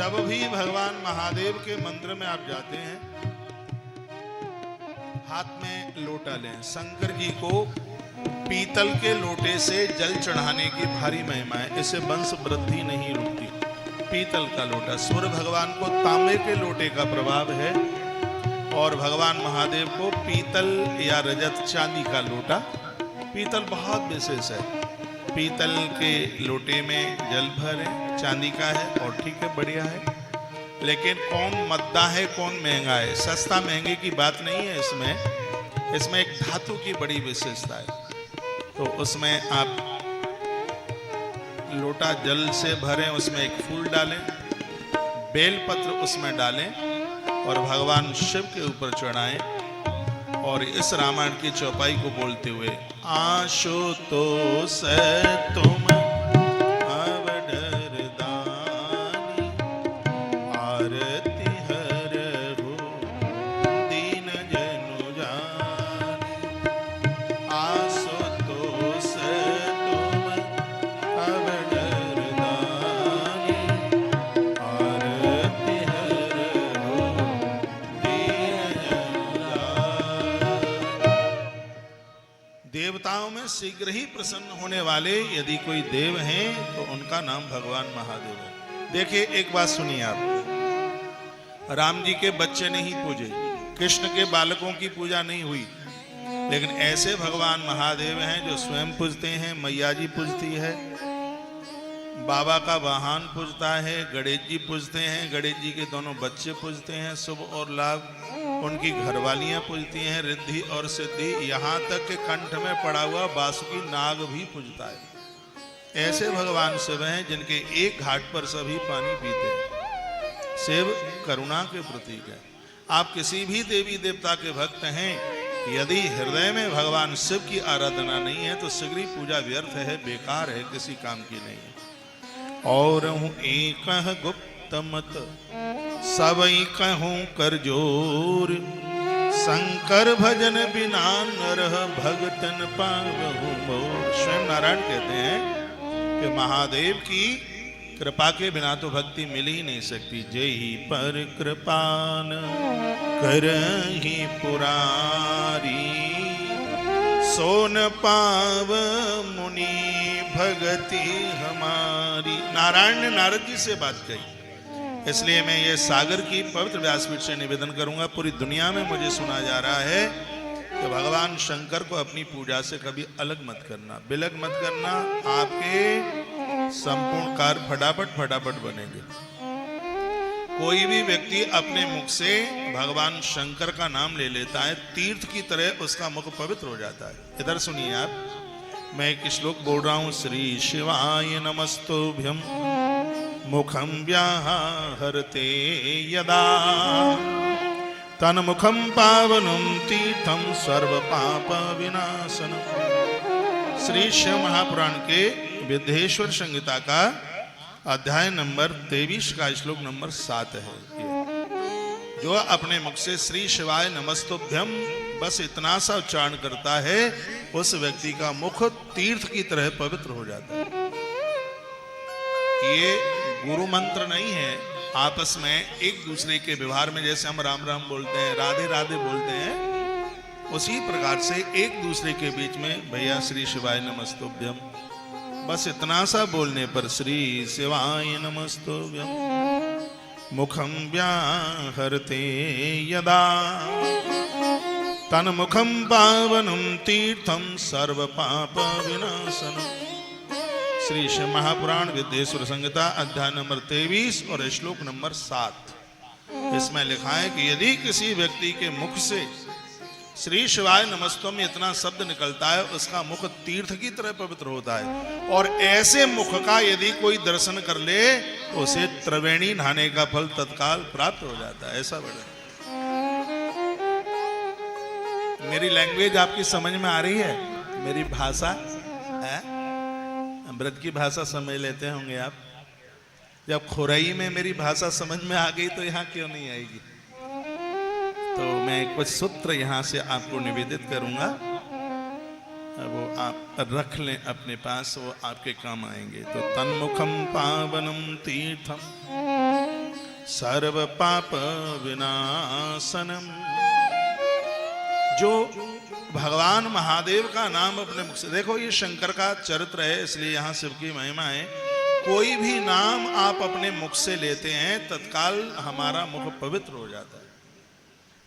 जब भी भगवान महादेव के मंदिर में आप जाते हैं, हाथ में लोटा लें। शंकर जी को पीतल के लोटे से जल चढ़ाने की भारी महिमा है, इससे वंश वृद्धि नहीं रुकती। पीतल का लोटा, सूर्य भगवान को तांबे के लोटे का प्रभाव है और भगवान महादेव को पीतल या रजत चांदी का लोटा। पीतल बहुत विशेष है, पीतल के लोटे में जल भरें, चांदी का है और ठीक है, बढ़िया है। लेकिन कौन मद्दा है कौन महंगा है, सस्ता महंगे की बात नहीं है। इसमें एक धातु की बड़ी विशेषता है। तो उसमें आप लोटा जल से भरें, उसमें एक फूल डालें, बेलपत्र उसमें डालें और भगवान शिव के ऊपर चढ़ाएं और इस रामायण की चौपाई को बोलते हुए आशुतोष तुम अवडर दानी, आरती हरहु दीन जनु जानी। आशुतोष तुम अवडर दानी, आरती हरहु दीन जनु जानी। देवताओं में शीघ्र ही प्रसन्न होने वाले यदि कोई देव हैं तो उनका नाम भगवान महादेव है। देखिए एक बात सुनिए आप, राम जी के बच्चे नहीं पूजे, कृष्ण के बालकों की पूजा नहीं हुई, लेकिन ऐसे भगवान महादेव हैं जो स्वयं पूजते हैं। मैया जी पूजती है, बाबा का वाहन पूजता है, गणेश जी पूजते हैं, गणेश जी के दोनों बच्चे पूजते हैं, शुभ और लाभ। उनकी घरवालियां पूजती हैं, रिद्धि और सिद्धि, यहाँ तक के कंठ में पड़ा हुआ बासुकी नाग भी पूजता है। ऐसे भगवान शिव हैं जिनके एक घाट पर सभी पानी पीते हैं। शिव करुणा के प्रतीक है। आप किसी भी देवी देवता के भक्त हैं, यदि हृदय में भगवान शिव की आराधना नहीं है तो सगरी पूजा व्यर्थ है, बेकार है, किसी काम की नहीं है। और हूँ एक गुप्त मत सबई कहूँ कर जोर, शंकर भजन बिना नरह भगतन पावहु मोर। स्वयं नारायण कहते हैं कि महादेव की कृपा के बिना तो भक्ति मिल ही नहीं सकती। जेहि पर कृपान करहि पुरारी, सोन पाव मुनि भगति हमारी। नारायण ने नारद जी से बात कही, इसलिए मैं ये सागर की पवित्र व्यासपीठ से निवेदन करूंगा। पूरी दुनिया में मुझे सुना जा रहा है कि भगवान शंकर को अपनी पूजा से कभी अलग मत करना, विलग मत करना, आपके संपूर्ण कार्य फटाफट बनेंगे। कोई भी व्यक्ति अपने मुख से भगवान शंकर का नाम ले लेता है, तीर्थ की तरह उसका मुख पवित्र हो जाता है। इधर सुनिए आप, मैं एक श्लोक बोल रहा हूं। श्री शिवाय नमस्तुभ्यं मुखम व्याहरते यदा, तन मुखम पावनं तीर्थम सर्व पाप विनाशनम। श्री शिव महापुराण के विद्येश्वर संहिता का अध्याय नंबर 23 का श्लोक नंबर 7 है। जो अपने मुख से श्री शिवाय नमस्तुभ्यम बस इतना सा उच्चारण करता है, उस व्यक्ति का मुख तीर्थ की तरह पवित्र हो जाता है। ये गुरु मंत्र नहीं है, आपस में एक दूसरे के व्यवहार में जैसे हम राम राम बोलते हैं, राधे राधे बोलते हैं, उसी प्रकार से एक दूसरे के बीच में भैया श्री शिवाय नमस्तुभ्यम, बस इतना सा बोलने पर श्री शिवाय नमस्तुभ्यम मुखम व्याहरते यदा, तन मुखम पावनम तीर्थम सर्व पाप विनाशनम। श्री शिव महापुराण विद्येश्वर संहिता अध्याय नंबर 23 और श्लोक नंबर 7। इसमें लिखा है कि यदि किसी व्यक्ति के मुख से श्री शिवाय नमस्तुभ्यम इतना शब्द निकलता है, उसका मुख तीर्थ की तरह पवित्र होता है। और ऐसे मुख का यदि कोई दर्शन कर ले तो उसे त्रिवेणी नहाने का फल तत्काल प्राप्त हो जाता है। ऐसा बड़ा मेरी लैंग्वेज आपकी समझ में आ रही है, मेरी भाषा है, ब्रज की भाषा समझ लेते होंगे आप। जब खोरई में मेरी भाषा समझ में आ गई तो यहाँ क्यों नहीं आएगी। तो मैं कुछ सूत्र यहाँ से आपको निवेदित करूंगा, वो आप रख लें अपने पास, वो आपके काम आएंगे। तो तन्मुखम पावनम तीर्थम सर्व पाप विनाशनम। जो भगवान महादेव का नाम अपने मुख से, देखो ये शंकर का चरित्र है, इसलिए यहां शिव की महिमा है। कोई भी नाम आप अपने मुख से लेते हैं तत्काल हमारा मुख पवित्र हो जाता है,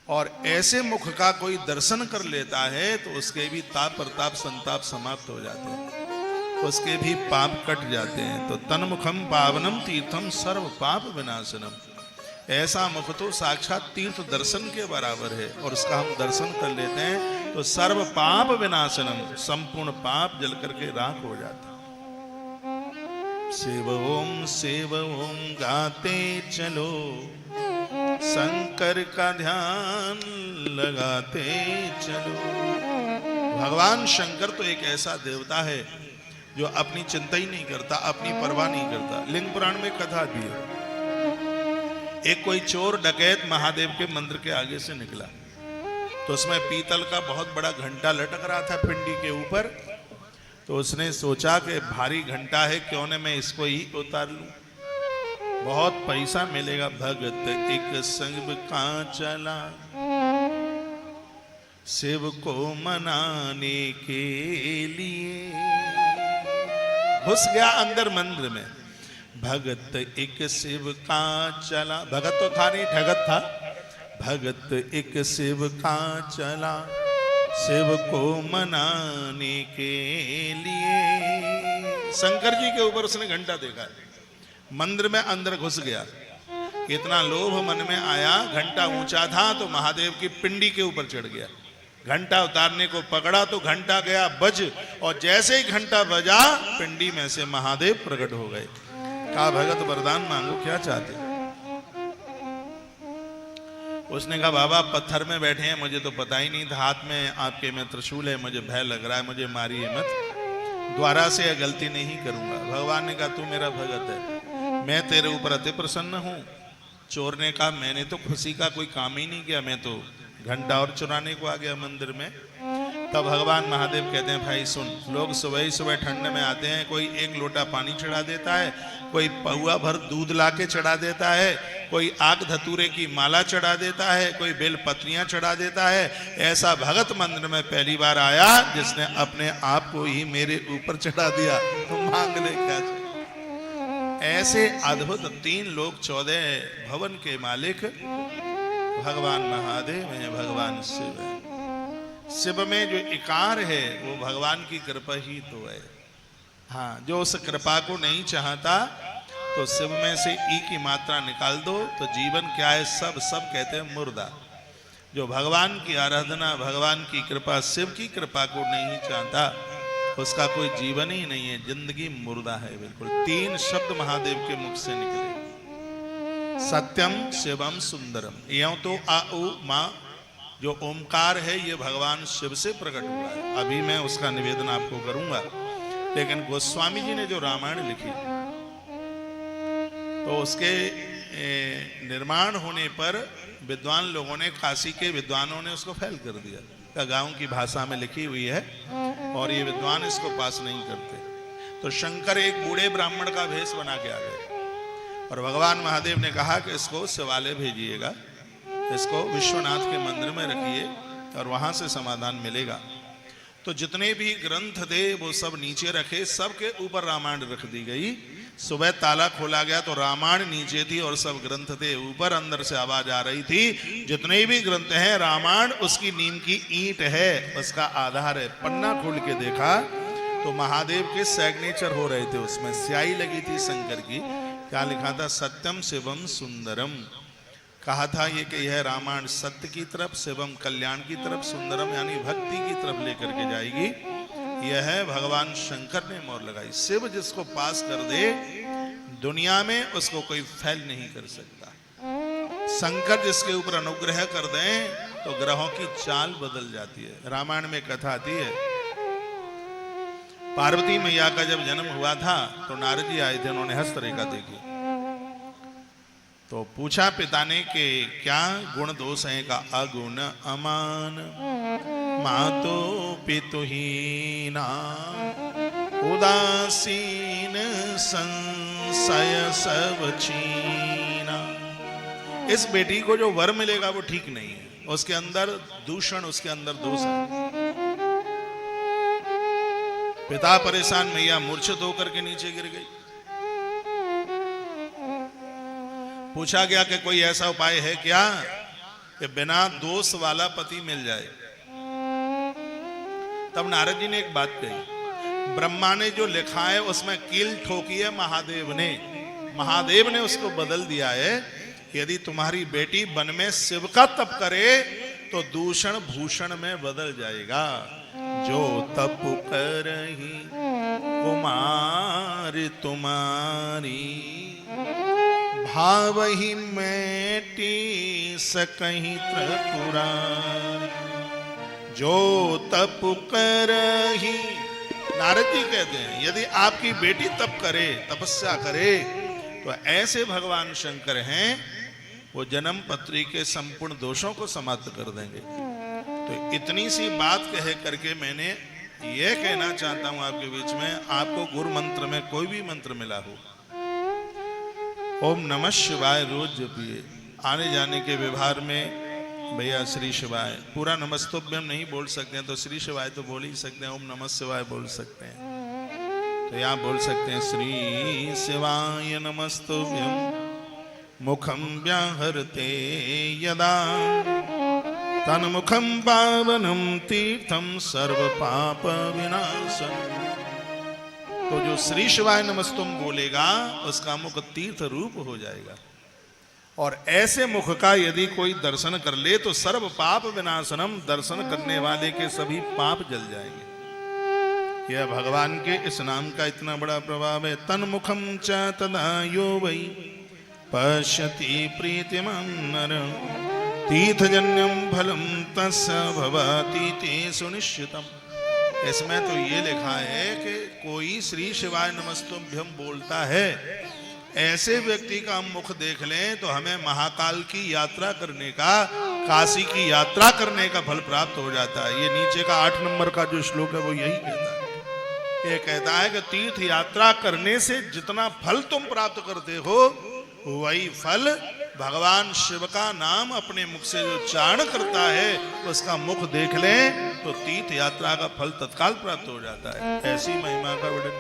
और ऐसे मुख का कोई दर्शन कर लेता है तो उसके भी ताप प्रताप संताप समाप्त हो जाते हैं, उसके भी पाप कट जाते हैं। तो तन्मुखम पावनम तीर्थम सर्व पाप विनाशनम। ऐसा मुख तो साक्षात तीर्थ दर्शन के बराबर है, और उसका हम दर्शन कर लेते हैं तो सर्व पाप विनाशनम, संपूर्ण पाप जल करके राख हो जाता है। शिव ओम गाते चलो, शंकर का ध्यान लगाते चलो। भगवान शंकर तो एक ऐसा देवता है जो अपनी चिंता ही नहीं करता, अपनी परवाह नहीं करता। लिंग पुराण में कथा दी है, एक कोई चोर डकैत महादेव के मंदिर के आगे से निकला, तो उसमें पीतल का बहुत बड़ा घंटा लटक रहा था पिंडी के ऊपर। तो उसने सोचा कि भारी घंटा है, क्यों न मैं इसको ही उतार लूं, बहुत पैसा मिलेगा। भगत एक संग का चला, शिव को मनाने के लिए घुस गया अंदर मंदिर में। भगत एक शिव का चला, भगत तो था नहीं, ठगत था। भगत एक शिव का चला, शिव को मनाने के लिए। शंकर जी के ऊपर उसने घंटा देखा, मंदिर में अंदर घुस गया। इतना लोभ मन में आया, घंटा ऊंचा था तो महादेव की पिंडी के ऊपर चढ़ गया। घंटा उतारने को पकड़ा तो घंटा गया बज, और जैसे ही घंटा बजा पिंडी में से महादेव प्रकट हो गए। कहा भगत वरदान मांगो, क्या चाहते? उसने कहा बाबा पत्थर में बैठे हैं, मुझे तो पता ही नहीं था, हाथ में आपके में त्रिशूल है, मुझे भय लग रहा है, मुझे मारिए मत, द्वारा से यह गलती नहीं करूंगा। भगवान ने कहा तू मेरा भगत है, मैं तेरे ऊपर अति प्रसन्न हूं। चोर ने कहा मैंने तो खुशी का कोई काम ही नहीं किया, मैं तो घंटा और चुराने को आ गया मंदिर में। तब भगवान महादेव कहते हैं भाई सुन, लोग सुबह ही सुबह ठंड में आते हैं, कोई एक लोटा पानी चढ़ा देता है, कोई पौआ भर दूध लाके चढ़ा देता है, कोई आग धतूरे की माला चढ़ा देता है, कोई बेल पत्रियां चढ़ा देता है। ऐसा भगत मंदिर में पहली बार आया जिसने अपने आप को ही मेरे ऊपर चढ़ा दिया, तो मांग ले क्या चाहिए। ऐसे अद्भुत 3 लोक 14 भवन के मालिक भगवान महादेव हैं, भगवान शिव है। शिव में जो इकार है वो भगवान की कृपा ही तो है। हाँ, जो उस कृपा को नहीं चाहता तो शिव में से ई की मात्रा निकाल दो तो जीवन क्या है, सब कहते हैं मुर्दा। जो भगवान की आराधना, भगवान की कृपा, शिव की कृपा को नहीं चाहता उसका कोई जीवन ही नहीं है, जिंदगी मुर्दा है बिल्कुल। 3 शब्द महादेव के मुख से निकले, सत्यम शिवम सुंदरम। यों तो आ उ मा जो ओमकार है ये भगवान शिव से प्रकट हुआ है। अभी मैं उसका निवेदन आपको करूंगा, लेकिन गोस्वामी जी ने जो रामायण लिखी तो उसके निर्माण होने पर विद्वान लोगों ने, काशी के विद्वानों ने उसको फेल कर दिया। गांव की भाषा में लिखी हुई है और ये विद्वान इसको पास नहीं करते। तो शंकर एक बूढ़े ब्राह्मण का भेष बना के आ गए और भगवान महादेव ने कहा कि इसको शिवालय भेजिएगा, इसको विश्वनाथ के मंदिर में रखिए और वहां से समाधान मिलेगा। तो जितने भी ग्रंथ थे वो सब नीचे रखे, सबके ऊपर रामायण रख दी गई। सुबह ताला खोला गया तो रामायण नीचे थी और सब ग्रंथ थे ऊपर। अंदर से आवाज आ रही थी जितने भी ग्रंथ हैं रामायण उसकी नीम की ईंट है, उसका आधार है। पन्ना खोल के देखा तो महादेव के सिग्नेचर हो रहे थे, उसमें स्याही लगी थी शंकर की। क्या लिखा था? सत्यम शिवम सुंदरम। कहा था ये कि यह रामायण सत्य की तरफ, शिवम कल्याण की तरफ, सुंदरम यानी भक्ति की तरफ लेकर के जाएगी। यह है भगवान शंकर ने मोहर लगाई। शिव जिसको पास कर दे दुनिया में उसको कोई फेल नहीं कर सकता। शंकर जिसके ऊपर अनुग्रह कर दें तो ग्रहों की चाल बदल जाती है। रामायण में कथा आती है, पार्वती मैया का जब जन्म हुआ था तो नारद जी आए थे, उन्होंने हस्तरेखा देखी तो पूछा पिता ने कि क्या गुण दोष है? का अगुण अमान मातो पितुहीना उदासीन संशय सब छीना। इस बेटी को जो वर मिलेगा वो ठीक नहीं है, उसके अंदर दूषण, उसके अंदर दोष है। पिता परेशान, मैया मूर्छित होकर के नीचे गिर गई। पूछा गया कि कोई ऐसा उपाय है क्या कि बिना दोष वाला पति मिल जाए। तब नारद जी ने एक बात कही, ब्रह्मा ने जो लिखा है उसमें कील ठोकी है महादेव ने उसको बदल दिया है। यदि तुम्हारी बेटी वन में शिव का तप करे तो दूषण भूषण में बदल जाएगा। जो तप करही कुमार तुम्हारी, भाव ही मेटी सकहीं त्रिपुरारी। जो तप करही, नारद जी कहते हैं यदि आपकी बेटी तप करे, तपस्या करे, तो ऐसे भगवान शंकर हैं वो जन्म पत्री के संपूर्ण दोषों को समाप्त कर देंगे। तो इतनी सी बात कह करके मैंने ये कहना चाहता हूं आपके बीच में, आपको गुरु मंत्र में कोई भी मंत्र मिला हो, ओम नमः शिवाय रोज जपिए। आने जाने के व्यवहार में भैया श्री शिवाय, पूरा नमस्तुभ्यम नहीं बोल सकते हैं तो श्री शिवाय तो बोल ही सकते हैं, ओम नमः शिवाय बोल सकते हैं। तो यहाँ बोल सकते हैं श्री शिवाय नमस्तुभ्यम मुखम व्याहरते यदा, तन्मुखम पावनम तीर्थम सर्व पाप विनाशम। तो जो श्री शिवाय नमस्तुम बोलेगा उसका मुख तीर्थ रूप हो जाएगा। और ऐसे मुख का यदि कोई दर्शन कर ले तो सर्व पाप विनाशनम, दर्शन करने वाले के सभी पाप जल जाएंगे। यह भगवान के इस नाम का इतना बड़ा प्रभाव है। तन्मुखम च तदा यो वै पश्यति प्रीतिमं नर, तीर्थजन्यम फलम तस्य भवति ते सुनिश्चितम। इसमें तो ये लिखा है कि कोई श्री शिवाय नमस्तुभ्यम बोलता है, ऐसे व्यक्ति का हम मुख देख लें तो हमें महाकाल की यात्रा करने का, काशी की यात्रा करने का फल प्राप्त हो जाता है। ये नीचे का 8 नंबर का जो श्लोक है वो यही कहता है। ये कहता है कि तीर्थ यात्रा करने से जितना फल तुम प्राप्त करते हो वही फल भगवान शिव का नाम अपने मुख से जो उच्चारण करता है उसका मुख देख लें तो तीर्थ यात्रा का फल तत्काल प्राप्त हो जाता है। ऐसी महिमा का वर्णन।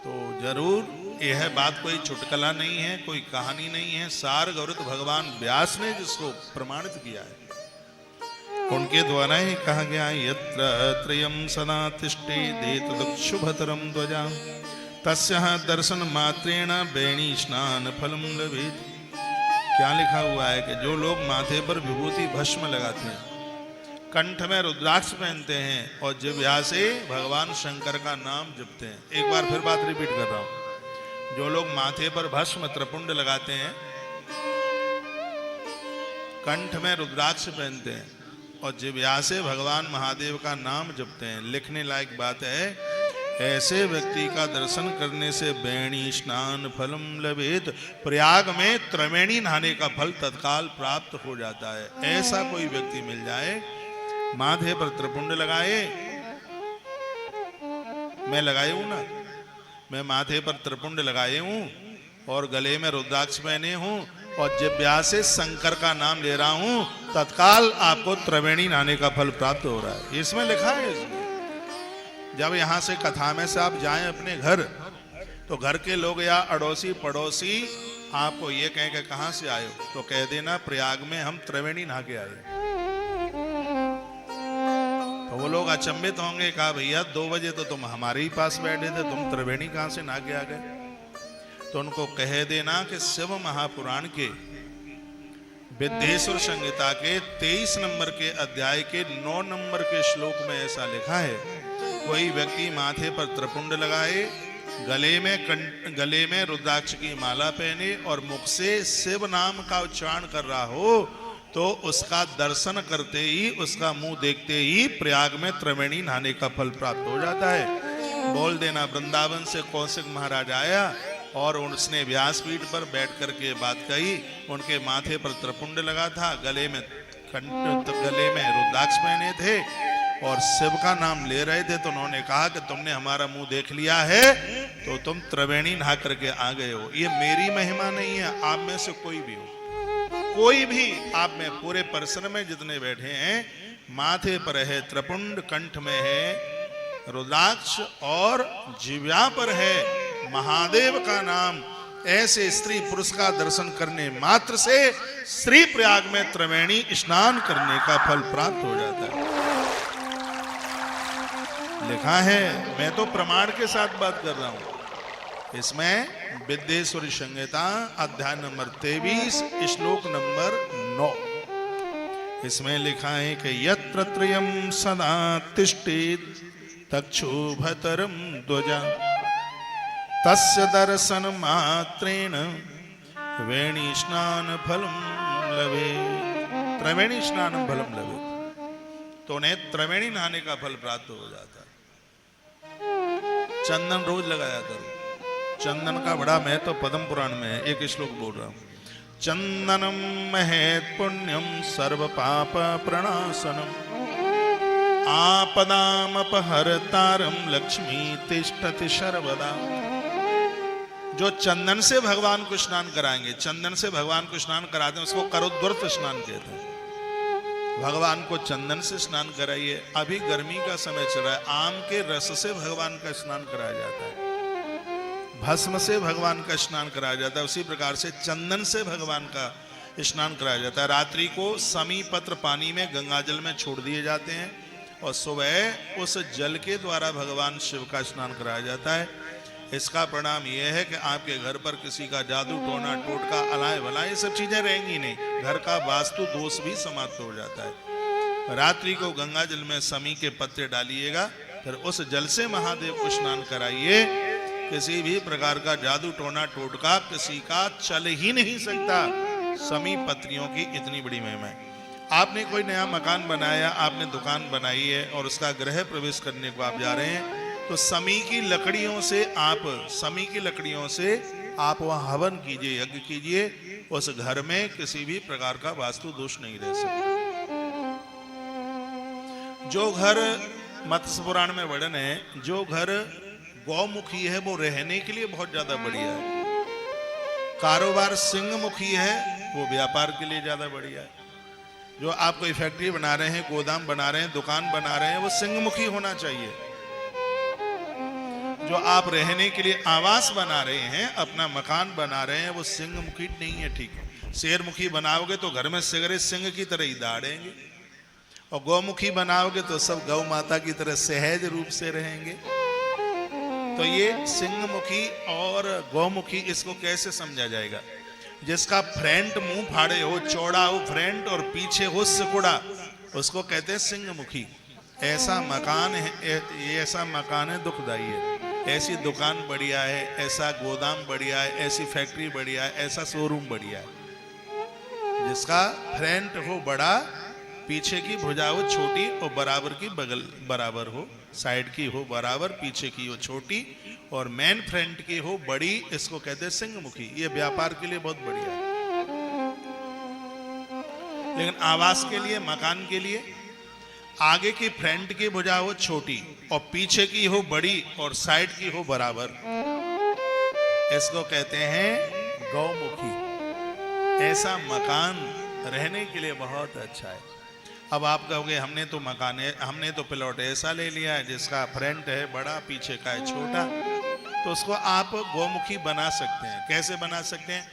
तो जरूर यह बात कोई चुटकला नहीं है, कोई कहानी नहीं है। सार गौरत भगवान व्यास ने जिसको प्रमाणित किया है उनके द्वारा ही कहा गया, यत्र त्रयं सदा तिष्ठेत् तदक्षुभतरं ध्वजा तस्यः दर्शन मात्रेण बेणी स्नान फलम लभेत। क्या लिखा हुआ है कि जो लोग माथे पर विभूति भस्म लगाते हैं, कंठ में रुद्राक्ष पहनते हैं और जिह्वा से भगवान शंकर का नाम जपते हैं। एक बार फिर बात रिपीट कर रहा हूं, जो लोग माथे पर भस्म त्रिपुंड लगाते हैं, कंठ में रुद्राक्ष पहनते हैं और जिह्वा से भगवान महादेव का नाम जपते हैं, लिखने लायक बात है, ऐसे व्यक्ति का दर्शन करने से बेणी स्नान फलम लभेत, प्रयाग में त्रिवेणी नहाने का फल तत्काल प्राप्त हो जाता है। ऐसा कोई व्यक्ति मिल जाए, माथे पर त्रिपुंड लगाए, मैं लगाए हूं ना, मैं माथे पर त्रिपुंड लगाए हूं और गले में रुद्राक्ष पहने हूं और जिह्वा से शंकर का नाम ले रहा हूं, तत्काल आपको त्रिवेणी नहाने का फल प्राप्त हो रहा है। इसमें लिखा है। इसमें जब यहां से कथा में से आप जाएं अपने घर तो घर के लोग या अड़ोसी पड़ोसी आपको ये कहें कि कहां से आए हो, तो कह देना प्रयाग में हम त्रिवेणी नहा के आए। तो वो लोग अचंभित होंगे, कहा भैया 2 बजे तो तुम हमारे ही पास बैठे थे, तुम त्रिवेणी कहां से नहा के आ गए। तो उनको कह देना कि शिव महापुराण के विद्येश्वर संहिता के 23 नंबर के अध्याय के 9 नंबर के श्लोक में ऐसा लिखा है, कोई व्यक्ति माथे पर त्रिपुंड लगाए, गले में रुद्राक्ष की माला पहने और मुख से शिव नाम का उच्चारण कर रहा हो तो उसका दर्शन करते ही, उसका मुंह देखते ही प्रयाग में त्रिवेणी नहाने का फल प्राप्त हो जाता है। बोल देना, वृंदावन से कौशिक महाराज आया और उसने व्यासपीठ पर बैठ करके बात कही, उनके माथे पर त्रिपुंड लगा था, गले में रुद्राक्ष पहने थे और शिव का नाम ले रहे थे तो उन्होंने कहा कि तुमने हमारा मुंह देख लिया है तो तुम त्रिवेणी नहा करके आ गए हो। ये मेरी महिमा नहीं है, आप में से कोई भी हो, कोई भी आप में पूरे परिसर में जितने बैठे हैं, माथे पर है त्रिपुंड, कंठ में है रुद्राक्ष और जिह्वा पर है महादेव का नाम। ऐसे स्त्री पुरुष का दर्शन करने मात्र से श्री प्रयाग में त्रिवेणी स्नान करने का फल प्राप्त हो जाता है। लिखा है, मैं तो प्रमाण के साथ बात कर रहा हूं। इसमें विद्येश्वरी संहिता अध्याय नंबर 23 श्लोक नंबर 9, इसमें लिखा है कि यत्र त्रयं सदा तिष्ठेत् तक्षुभतरं ध्वजा तस्य दर्शन मात्रेण वेणी स्नान फलम लवे। त्रिवेणी स्नान फलम लवे, तो उन्हें त्रिवेणी नहाने का फल प्राप्त हो जाता है। चंदन रोज लगाया करो, चंदन का बड़ा महत्व पद्म पुराण में है। एक श्लोक बोल रहा हूं, चंदनम महत् पुण्यम सर्व पाप प्रणाशनम आपदाम अपहरतारम लक्ष्मी तिष्ठति सर्वदा। जो चंदन से भगवान को स्नान कराएंगे, चंदन से भगवान को स्नान कराते हैं, उसको करोद्वर्त स्नान कहते हैं। भगवान को चंदन से स्नान कराइए। अभी गर्मी का समय चल रहा है, आम के रस से भगवान का स्नान कराया जाता है, भस्म से भगवान का स्नान कराया जाता है, उसी प्रकार से चंदन से भगवान का स्नान कराया जाता है। रात्रि को समी पत्र पानी में गंगाजल में छोड़ दिए जाते हैं और सुबह उस जल के द्वारा भगवान शिव का स्नान कराया जाता है। इसका परिणाम यह है कि आपके घर पर किसी का जादू टोना टोटका अलाय वलाय ये सब चीजें रहेंगी नहीं, घर का वास्तु दोष भी समाप्त हो जाता है। रात्रि को गंगा जल में समी के पत्ते डालिएगा, फिर उस जल से महादेव को स्नान कराइए। किसी भी प्रकार का जादू टोना टोटका किसी का चल ही नहीं सकता। समी पत्रियों की इतनी बड़ी महिमा है। आपने कोई नया मकान बनाया, आपने दुकान बनाई है और उसका गृह प्रवेश करने को आप जा रहे हैं, तो समी की लकड़ियों से आप वहां हवन कीजिए, यज्ञ कीजिए। उस घर में किसी भी प्रकार का वास्तु दोष नहीं रह सकता। जो घर मत्स्य पुराण में वर्णन है, जो घर गौमुखी है वो रहने के लिए बहुत ज्यादा बढ़िया है। कारोबार सिंहमुखी है वो व्यापार के लिए ज्यादा बढ़िया है। जो आप कोई फैक्ट्री बना रहे हैं, गोदाम बना रहे हैं, दुकान बना रहे हैं, वो सिंहमुखी होना चाहिए। जो आप रहने के लिए आवास बना रहे हैं, अपना मकान बना रहे हैं, वो सिंहमुखी नहीं है, ठीक है। शेरमुखी बनाओगे तो घर में सिगरे सिंह की तरह ही दौड़ेंगे, और गौमुखी बनाओगे तो सब गौ माता की तरह सहज रूप से रहेंगे। तो ये सिंहमुखी और गौमुखी, इसको कैसे समझा जाएगा? जिसका फ्रंट मुंह फाड़े हो, चौड़ा हो फ्रंट और पीछे हो सिकुड़ा, उसको कहते हैं सिंहमुखी। ऐसा मकान है, ऐसा मकान है दुखदाई है। ऐसी दुकान बढ़िया है, ऐसा गोदाम बढ़िया है, ऐसी फैक्ट्री बढ़िया है, ऐसा शोरूम बढ़िया है जिसका फ्रंट हो बड़ा, पीछे की भुजा हो छोटी और बराबर की बगल बराबर हो, साइड की हो बराबर, पीछे की हो छोटी और मेन फ्रंट की हो बड़ी, इसको कहते हैं सिंहमुखी। ये व्यापार के लिए बहुत बढ़िया है। लेकिन आवास के लिए, मकान के लिए आगे की फ्रंट की भुजा हो छोटी और पीछे की हो बड़ी और साइड की हो बराबर, इसको कहते हैं गौमुखी। ऐसा मकान रहने के लिए बहुत अच्छा है। अब आप कहोगे हमने तो मकान है, हमने तो प्लॉट ऐसा ले लिया है जिसका फ्रंट है बड़ा, पीछे का है छोटा, तो उसको आप गौमुखी बना सकते हैं। कैसे बना सकते हैं?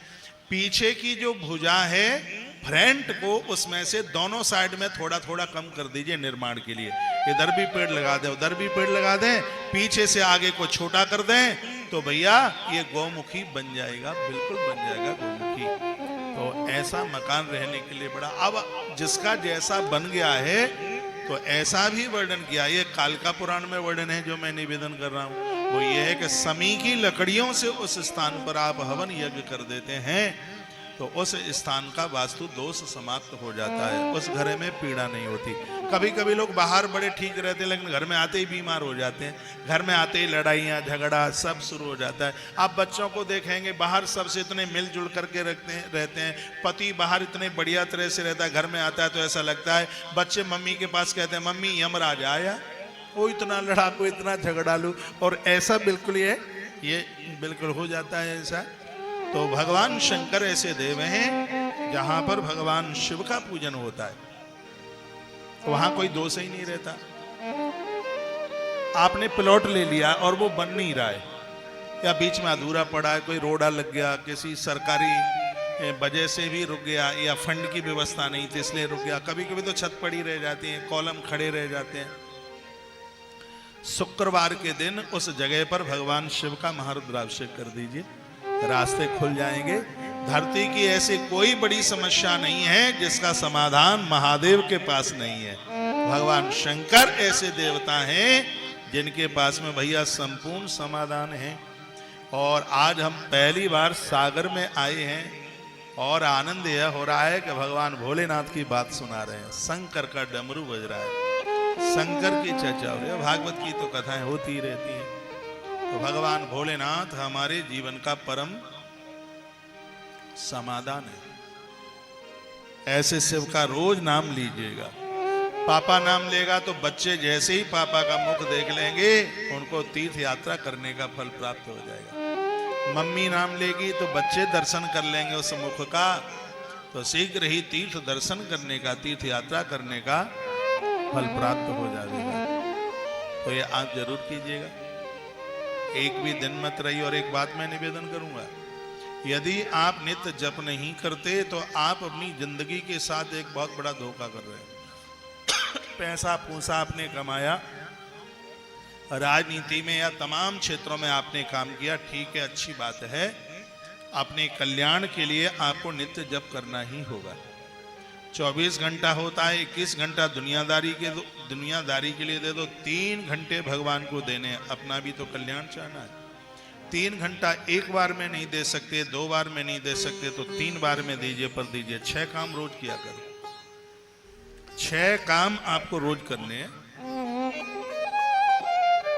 पीछे की जो भुजा है फ्रंट को, उसमें से दोनों साइड में थोड़ा थोड़ा कम कर दीजिए निर्माण के लिए। इधर भी पेड़ लगा दें, उधर भी पेड़ लगा दें, पीछे से आगे को छोटा कर दें, तो भैया ये गौमुखी बन जाएगा, बिल्कुल बन जाएगा गौमुखी। तो ऐसा मकान रहने के लिए बड़ा। अब जिसका जैसा बन गया है तो ऐसा भी वर्णन किया, ये कालिका पुराण में वर्णन है जो मैं निवेदन कर रहा हूँ। वो ये है कि समी की लकड़ियों से उस स्थान पर आप हवन यज्ञ कर देते हैं तो उस स्थान का वास्तु दोष समाप्त हो जाता है, उस घर में पीड़ा नहीं होती। कभी कभी लोग बाहर बड़े ठीक रहते हैं लेकिन घर में आते ही बीमार हो जाते हैं, घर में आते ही लड़ाइयाँ झगड़ा सब शुरू हो जाता है। आप बच्चों को देखेंगे बाहर सबसे इतने मिलजुल करके रहते हैं, पति बाहर इतने बढ़िया तरह से रहता है, घर में आता है तो ऐसा लगता है बच्चे मम्मी के पास कहते हैं मम्मी यमराज आया, वो इतना लड़ाकू इतना झगड़ालू, और ऐसा बिल्कुल ये बिल्कुल हो जाता है ऐसा। तो भगवान शंकर ऐसे देव हैं जहां पर भगवान शिव का पूजन होता है, वहां कोई दोष ही नहीं रहता। आपने प्लॉट ले लिया और वो बन नहीं रहा है, या बीच में अधूरा पड़ा है, कोई रोड़ा लग गया, किसी सरकारी वजह से भी रुक गया, या फंड की व्यवस्था नहीं थी इसलिए रुक गया, कभी कभी तो छत पड़ी रह जाती है, कॉलम खड़े रह जाते हैं। शुक्रवार के दिन उस जगह पर भगवान शिव का महारुद्राभिषेक कर दीजिए, रास्ते खुल जाएंगे। धरती की ऐसी कोई बड़ी समस्या नहीं है जिसका समाधान महादेव के पास नहीं है। भगवान शंकर ऐसे देवता हैं जिनके पास में भैया संपूर्ण समाधान है। और आज हम पहली बार सागर में आए हैं और आनंद यह हो रहा है कि भगवान भोलेनाथ की बात सुना रहे हैं, शंकर का डमरू बज रहा है, शंकर की चर्चा हो रही है। भागवत की तो कथाएं होती ही रहती हैं। तो भगवान भोलेनाथ हमारे जीवन का परम समाधान है। ऐसे शिव का रोज नाम लीजिएगा। पापा नाम लेगा तो बच्चे जैसे ही पापा का मुख देख लेंगे उनको तीर्थ यात्रा करने का फल प्राप्त हो जाएगा। मम्मी नाम लेगी तो बच्चे दर्शन कर लेंगे उस मुख का, तो शीघ्र ही तीर्थ दर्शन करने का, तीर्थ यात्रा करने का फल प्राप्त हो जाएगा। तो ये आप जरूर कीजिएगा, एक भी दिन मत रही। और एक बात मैं निवेदन करूंगा, यदि आप नित्य जप नहीं करते तो आप अपनी जिंदगी के साथ एक बहुत बड़ा धोखा कर रहे हैं। पैसा पूसा आपने कमाया, राजनीति में या तमाम क्षेत्रों में आपने काम किया, ठीक है, अच्छी बात है। अपने कल्याण के लिए आपको नित्य जप करना ही होगा। 24 घंटा होता है, 21 घंटा दुनियादारी के लिए दे दो, 3 घंटे भगवान को देने, अपना भी तो कल्याण चाहना है। 3 घंटा एक बार में नहीं दे सकते, 2 बार में नहीं दे सकते, तो 3 बार में दीजिए, पर दीजिए। 6 काम रोज किया करो, 6 काम आपको रोज करने हैं।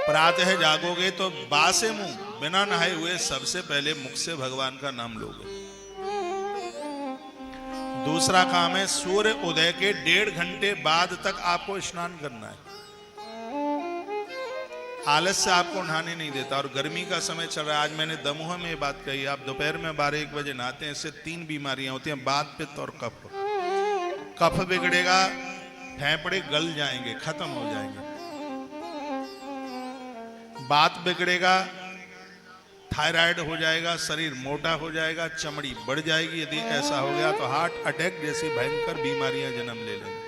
प्रातः जागोगे तो बासे मुंह बिना नहाए हुए सबसे पहले मुख से भगवान का नाम लोगे। दूसरा काम है सूर्य उदय के 1.5 घंटे बाद तक आपको स्नान करना है। आलस से आपको नहाने नहीं देता। और गर्मी का समय चल रहा है, आज मैंने दमोह में बात कही, आप दोपहर में 12-1 बजे नहाते हैं, इससे 3 बीमारियां होती हैं, बात, पित्त और कफ। कफ बिगड़ेगा, फेफड़े गल जाएंगे, खत्म हो जाएंगे। बात बिगड़ेगा, थायराइड हो जाएगा, शरीर मोटा हो जाएगा, चमड़ी बढ़ जाएगी। यदि ऐसा हो गया तो हार्ट अटैक जैसी भयंकर बीमारियां जन्म ले लेंगी।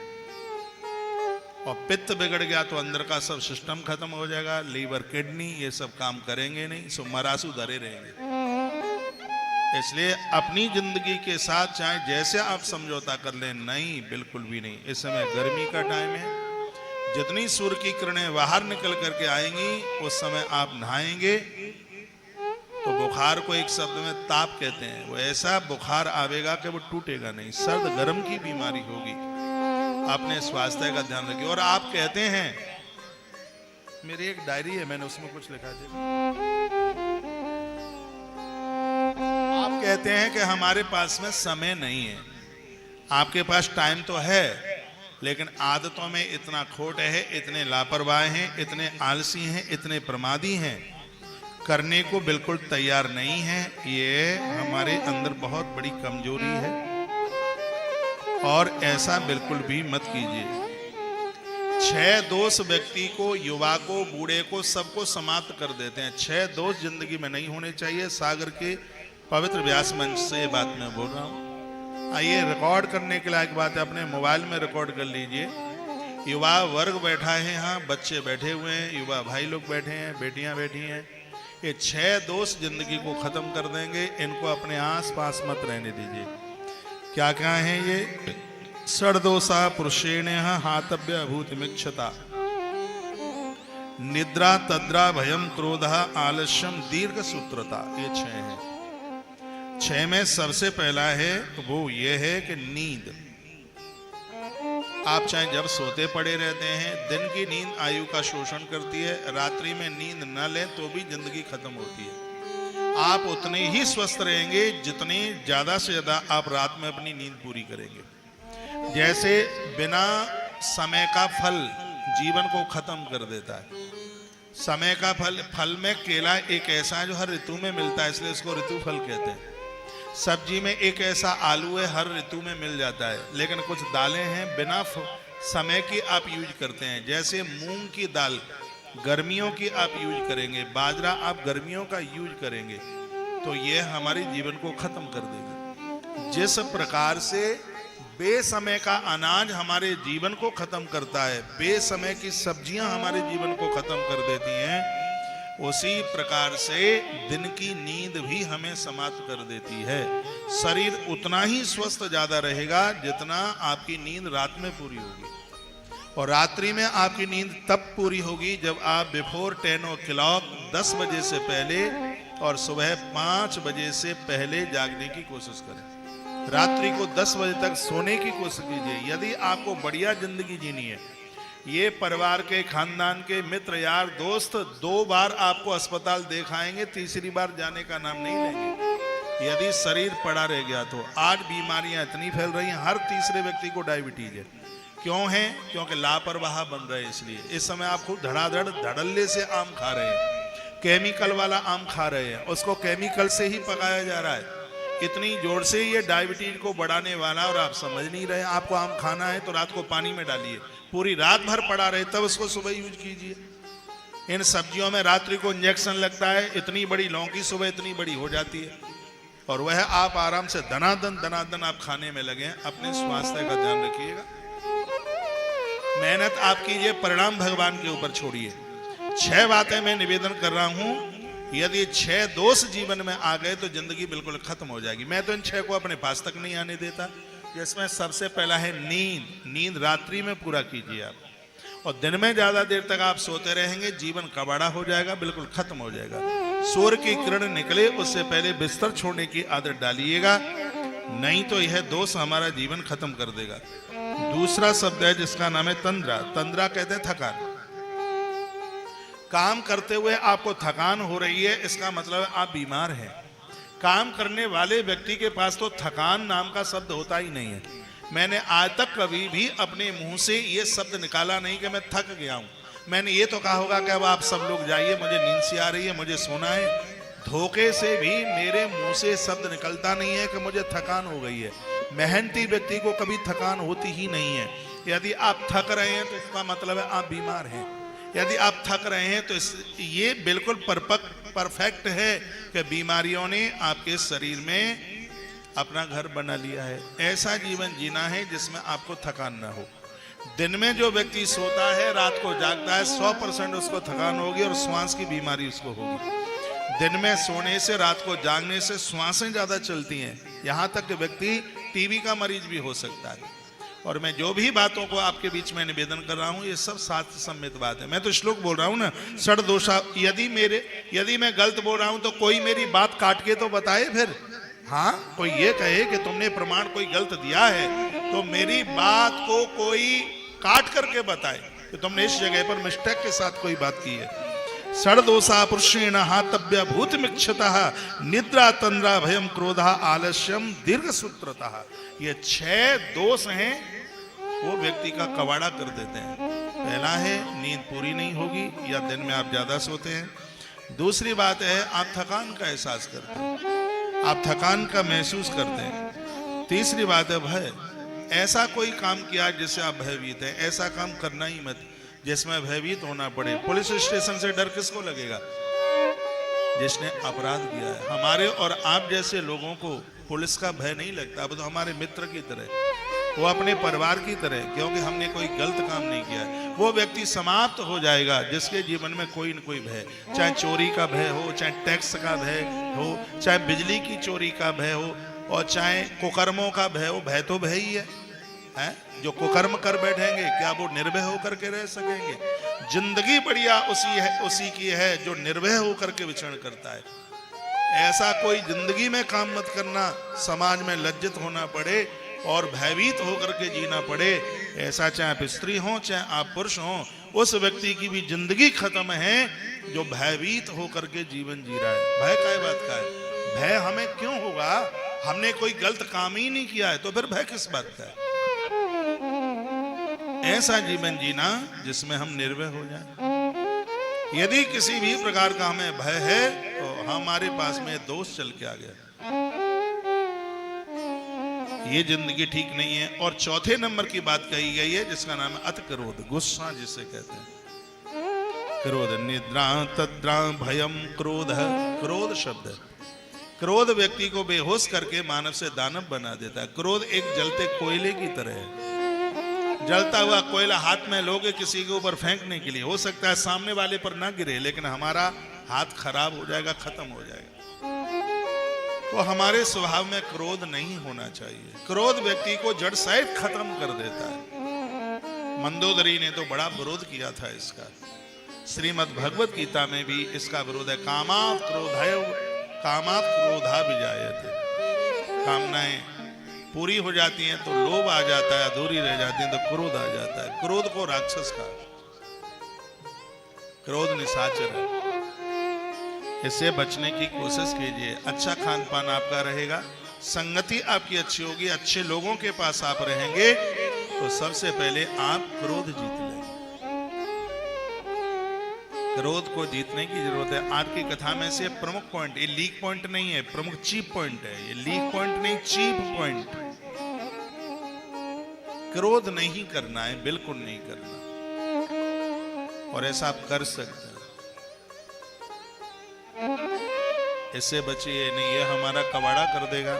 और पित्त बिगड़ गया तो अंदर का सब सिस्टम खत्म हो जाएगा, लीवर, किडनी ये सब काम करेंगे नहीं, सो मरासू धरे रहेंगे। इसलिए अपनी जिंदगी के साथ चाहे जैसे आप समझौता कर लें, नहीं, बिल्कुल भी नहीं। इस समय गर्मी का टाइम है, जितनी सूर्य की किरणें बाहर निकल करके आएंगी उस समय आप नहाएंगे तो बुखार को एक शब्द में ताप कहते हैं, वो ऐसा बुखार आवेगा कि वो टूटेगा नहीं, सर्द गर्म की बीमारी होगी। अपने स्वास्थ्य का ध्यान रखिए। और आप कहते हैं, मेरी एक डायरी है, मैंने उसमें कुछ लिखा है। आप कहते हैं कि हमारे पास में समय नहीं है। आपके पास टाइम तो है, लेकिन आदतों में इतना खोट है, इतने लापरवाह हैं, इतने आलसी हैं, इतने प्रमादी हैं, करने को बिल्कुल तैयार नहीं है। ये हमारे अंदर बहुत बड़ी कमजोरी है और ऐसा बिल्कुल भी मत कीजिए। 6 दोष व्यक्ति को, युवा को, बूढ़े को, सबको समाप्त कर देते हैं। 6 दोष जिंदगी में नहीं होने चाहिए। सागर के पवित्र व्यास मंच से ये बात मैं बोल रहा हूँ। आइए, रिकॉर्ड करने के लायक बात है, अपने मोबाइल में रिकॉर्ड कर लीजिए। युवा वर्ग बैठा है यहाँ, बच्चे बैठे हुए हैं, युवा भाई लोग बैठे हैं, बेटियां बैठी हैं। ये 6 दोष जिंदगी को खत्म कर देंगे। इनको अपने आस पास मत रहने दीजिए। क्या क्या है ये? षड्दोषा पुरुषेण हातव्य अभूतिमिच्छता, निद्रा, तद्रा, भयम, क्रोध, आलस्यम, दीर्घ सूत्रता। ये 6 हैं। 6 में सबसे पहला है वो ये है कि नींद। आप चाहे जब सोते पड़े रहते हैं, दिन की नींद आयु का शोषण करती है, रात्रि में नींद न लें तो भी जिंदगी खत्म होती है। आप उतने ही स्वस्थ रहेंगे जितनी ज्यादा से ज्यादा आप रात में अपनी नींद पूरी करेंगे। जैसे बिना समय का फल जीवन को खत्म कर देता है। समय का फल में केला एक ऐसा है जो हर ऋतु में मिलता है, इसलिए इसको ऋतु फल कहते हैं। सब्जी में एक ऐसा आलू है हर ऋतु में मिल जाता है, लेकिन कुछ दालें हैं बिना समय की आप यूज करते हैं। जैसे मूंग की दाल गर्मियों की आप यूज करेंगे, बाजरा आप गर्मियों का यूज करेंगे, तो ये हमारे जीवन को खत्म कर देगा। जिस प्रकार से बेसमय का अनाज हमारे जीवन को खत्म करता है, बेसमय की सब्जियां हमारे जीवन को खत्म कर देती हैं, उसी प्रकार से दिन की नींद भी हमें समाप्त कर देती है। शरीर उतना ही स्वस्थ ज्यादा रहेगा जितना आपकी नींद रात में पूरी होगी। और रात्रि में आपकी नींद तब पूरी होगी जब आप बिफोर 10 o'clock 10 बजे से पहले और सुबह 5 बजे से पहले जागने की कोशिश करें। रात्रि को 10 बजे तक सोने की कोशिश कीजिए। यदि आपको बढ़िया जिंदगी जीनी है, ये परिवार के, खानदान के, मित्र, यार, दोस्त 2 बार आपको अस्पताल देखाएंगे, तीसरी बार जाने का नाम नहीं लेंगे। यदि शरीर पड़ा रह गया तो आज बीमारियां इतनी फैल रही हैं, हर तीसरे व्यक्ति को डायबिटीज है। क्यों है? क्योंकि लापरवाह बन रहे हैं। इसलिए इस समय आप खूब धड़ाधड़ धड़ल्ले से आम खा रहे हैं, केमिकल वाला आम खा रहे हैं, उसको केमिकल से ही पकाया जा रहा है। इतनी जोर से ये डायबिटीज को बढ़ाने वाला, और आप समझ नहीं रहे। आपको आम खाना है तो रात को पानी में डालिए, पूरी रात भर पड़ा रहे, तब उसको सुबह यूज कीजिए। इन सब्जियों में रात्रि को इंजेक्शन लगता है, इतनी बड़ी लौकी सुबह इतनी बड़ी हो जाती है, और वह आप आराम से दनादन आप खाने में लगे। अपने स्वास्थ्य का ध्यान रखिएगा, मेहनत आप कीजिए, परिणाम भगवान के ऊपर छोड़िए। 6 बातें मैं निवेदन कर रहा हूं, यदि 6 दोष जीवन में आ गए तो जिंदगी बिल्कुल खत्म हो जाएगी। मैं तो इन 6 को अपने पास तक नहीं आने देता। जिसमें सबसे पहला है नींद। नींद रात्रि में पूरा कीजिए आप, और दिन में ज्यादा देर तक आप सोते रहेंगे, जीवन कबाड़ा हो जाएगा, बिल्कुल खत्म हो जाएगा। सूर्य की किरण निकले उससे पहले बिस्तर छोड़ने की आदत डालिएगा, नहीं तो यह दोष हमारा जीवन खत्म कर देगा। दूसरा शब्द है जिसका नाम है तंद्रा। तंद्रा कहते हैं थकान। काम करते हुए आपको थकान हो रही है, इसका मतलब आप बीमार हैं। काम करने वाले व्यक्ति के पास तो थकान नाम का शब्द होता ही नहीं है। मैंने आज तक कभी भी अपने मुंह से ये शब्द निकाला नहीं कि मैं थक गया हूं। मैंने ये तो कहा होगा कि अब आप सब लोग जाइए, मुझे नींद सी आ रही है, मुझे सोना है। धोखे से भी मेरे मुंह से शब्द निकलता नहीं है कि मुझे थकान हो गई है। मेहनती व्यक्ति को कभी थकान होती ही नहीं है। यदि आप थक रहे हैं तो इसका मतलब है आप बीमार हैं। यदि आप थक रहे हैं तो ये बिल्कुल परफेक्ट है कि बीमारियों ने आपके शरीर में अपना घर बना लिया है। ऐसा जीवन जीना है जिसमें आपको थकान ना हो। दिन में जो व्यक्ति सोता है, रात को जागता है, 100% उसको थकान होगी और श्वास की बीमारी उसको होगी। दिन में सोने से, रात को जागने से श्वासें ज्यादा चलती हैं, यहाँ तक कि व्यक्ति टीबी का मरीज भी हो सकता है। और मैं जो भी बातों को आपके बीच में निवेदन कर रहा हूं, ये सब शास्त्र सम्मित बात है। मैं तो श्लोक बोल रहा हूं ना, षड दोषा। यदि मैं गलत बोल रहा हूं तो कोई मेरी बात काट के तो बताए फिर। हाँ, कोई ये कहे कि तुमने प्रमाण कोई गलत दिया है तो मेरी बात को कोई काट करके बताए कि तुमने इस जगह पर मिस्टेक के साथ कोई बात की है। षड दोषा पुरुषेण हातव्य भूत मिक्षतः निद्रा तंद्रा भयम क्रोधा आलस्यम दीर्घ सूत्रतः। ये 6 दोष हैं, वो व्यक्ति का कबाड़ा कर देते हैं। पहला है नींद पूरी नहीं होगी या दिन में आप ज्यादा सोते हैं। दूसरी बात है आप थकान का एहसास करते हैं, आप थकान का महसूस करते हैं। तीसरी बात है भय। ऐसा कोई काम किया जिससे आप भयभीत हैं, ऐसा काम करना ही मत जिसमें भयभीत होना पड़े। पुलिस स्टेशन से डर किसको लगेगा? जिसने अपराध किया है। हमारे और आप जैसे लोगों को पुलिस का भय नहीं लगता। अब तो हमारे मित्र की तरह, वो अपने परिवार की तरह, क्योंकि हमने कोई गलत काम नहीं किया है। वो व्यक्ति समाप्त हो जाएगा जिसके जीवन में कोई न कोई भय, चाहे चोरी का भय हो, चाहे टैक्स का भय हो, चाहे बिजली की चोरी का भय हो, और चाहे कुकर्मों का भय हो। भय तो भय ही है। जो कुकर्म कर बैठेंगे क्या वो निर्भय होकर के रह सकेंगे? जिंदगी बढ़िया उसी की है जो निर्भय होकर के विचरण करता है। ऐसा कोई जिंदगी में काम मत करना समाज में लज्जित होना पड़े और भयभीत होकर के जीना पड़े। ऐसा चाहे आप स्त्री हो चाहे आप पुरुष हो, उस व्यक्ति की भी जिंदगी खत्म है जो भयभीत होकर के जीवन जी रहा है। भय काय बात का है? भय हमें क्यों होगा? हमने कोई गलत काम ही नहीं किया है, तो फिर भय किस बात का है? ऐसा जीवन जीना जिसमें हम निर्भय हो जाए। यदि किसी भी प्रकार का हमें भय है तो हमारे पास में दोष चल के आ गया, ये जिंदगी ठीक नहीं है। और चौथे नंबर की बात कही गई है जिसका नाम है अति क्रोध, गुस्सा जिसे कहते हैं। क्रोध निद्रा तद्रा भयम क्रोध, क्रोध शब्द है। क्रोध व्यक्ति को बेहोश करके मानव से दानव बना देता है। क्रोध एक जलते कोयले की तरह है। जलता हुआ कोयला हाथ में लोगे किसी के ऊपर फेंकने के लिए, हो सकता है सामने वाले पर ना गिरे, लेकिन हमारा हाथ खराब हो जाएगा, खत्म हो जाएगा। तो हमारे स्वभाव में क्रोध नहीं होना चाहिए। क्रोध व्यक्ति को जड़ सहित खत्म कर देता है। मंदोदरी ने तो बड़ा विरोध किया था इसका। श्रीमद् भगवत गीता में भी इसका विरोध है। कामात् क्रोधाय कामात् क्रोधा विजायते। कामनाएं पूरी हो जाती हैं तो लोभ आ जाता है, अधूरी रह जाती है तो क्रोध आ जाता है। क्रोध को राक्षस का, क्रोध निशाचर है। इससे बचने की कोशिश कीजिए। अच्छा खान पान आपका रहेगा, संगति आपकी अच्छी होगी, अच्छे लोगों के पास आप रहेंगे तो सबसे पहले आप क्रोध जीत लेंगे। क्रोध को जीतने की जरूरत है। आज की कथा में से प्रमुख पॉइंट, ये लीक पॉइंट नहीं है, प्रमुख चीप पॉइंट है। ये लीक पॉइंट नहीं, चीप पॉइंट। क्रोध नहीं करना है, बिल्कुल नहीं करना, और ऐसा आप कर सकते हैं। इससे बचिए नहीं, ये हमारा कबाड़ा कर देगा।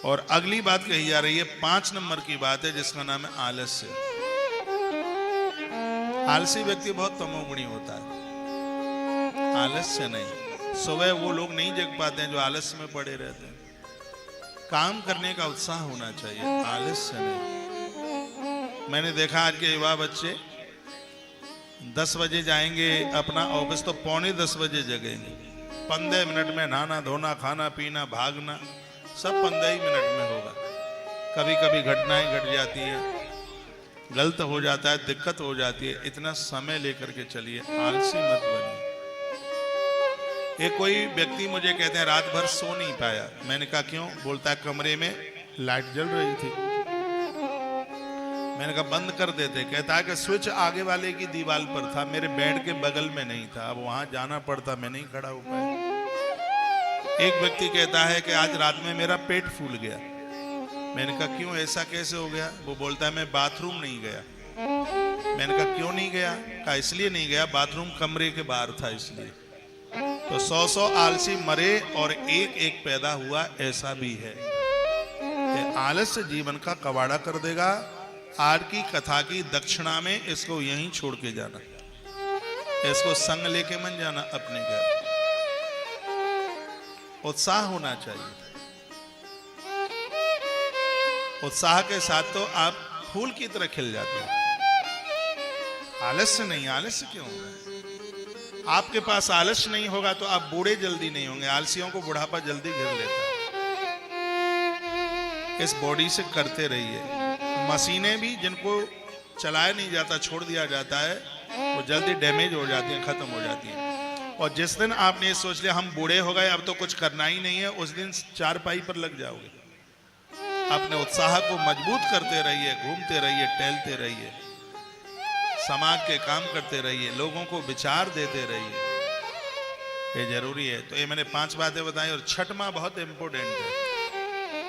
और अगली बात कही जा रही है, 5 नंबर की बात है जिसका नाम है आलस्य। आलसी व्यक्ति बहुत तमोगुणी होता है, आलस्य नहीं। सुबह वो लोग नहीं जग पाते हैं जो आलस्य में पड़े रहते हैं। काम करने का उत्साह होना चाहिए, आलस्य नहीं। मैंने देखा आज के युवा बच्चे 10 बजे जाएंगे अपना ऑफिस तो 9:45 बजे जगेंगे। 15 मिनट में नहाना धोना खाना पीना भागना सब 15 ही मिनट में होगा। कभी कभी घटनाएं घट जाती हैं, गलत हो जाता है, दिक्कत हो जाती है। इतना समय लेकर के चलिए, आलसी मत बनिए। एक कोई व्यक्ति मुझे कहते हैं रात भर सो नहीं पाया। मैंने कहा क्यों? बोलता है कमरे में लाइट जल रही थी। मैंने कहा बंद कर देते। कहता है कि स्विच आगे वाले की दीवार पर था, मेरे बेड के बगल में नहीं था, अब वहां जाना पड़ता, मैं नहीं खड़ा हो पाया। एक व्यक्ति कहता है कि आज रात में मेरा पेट फूल गया। मैंने कहा क्यों, ऐसा कैसे हो गया? वो बोलता है मैं बाथरूम नहीं गया। मैंने कहा क्यों नहीं गया? कहा इसलिए नहीं गया, बाथरूम कमरे के बाहर था इसलिए। तो 100 आलसी मरे और एक पैदा हुआ, ऐसा भी है। आलस्य जीवन का कबाड़ा कर देगा। आज की कथा की दक्षिणा में इसको यहीं छोड़ के जाना, इसको संग लेके मन जाना अपने घर। उत्साह होना चाहिए। उत्साह के साथ तो आप फूल की तरह खिल जाते हैं। आलस्य नहीं। आलस्य क्यों होगा? आपके पास आलस्य नहीं होगा तो आप बूढ़े जल्दी नहीं होंगे। आलसियों को बुढ़ापा जल्दी घेर लेता है। इस बॉडी से करते रहिए। मशीनें भी जिनको चलाया नहीं जाता, छोड़ दिया जाता है, वो जल्दी डैमेज हो जाती हैं, खत्म हो जाती हैं। और जिस दिन आपने ये सोच लिया हम बूढ़े हो गए अब तो कुछ करना ही नहीं है, उस दिन चारपाई पर लग जाओगे। अपने उत्साह को मजबूत करते रहिए, घूमते रहिए, टहलते रहिए, समाज के काम करते रहिए, लोगों को विचार देते रहिए, ये जरूरी है। तो ये मैंने 5 बातें बताई। और छठवां बहुत इंपॉर्टेंट है।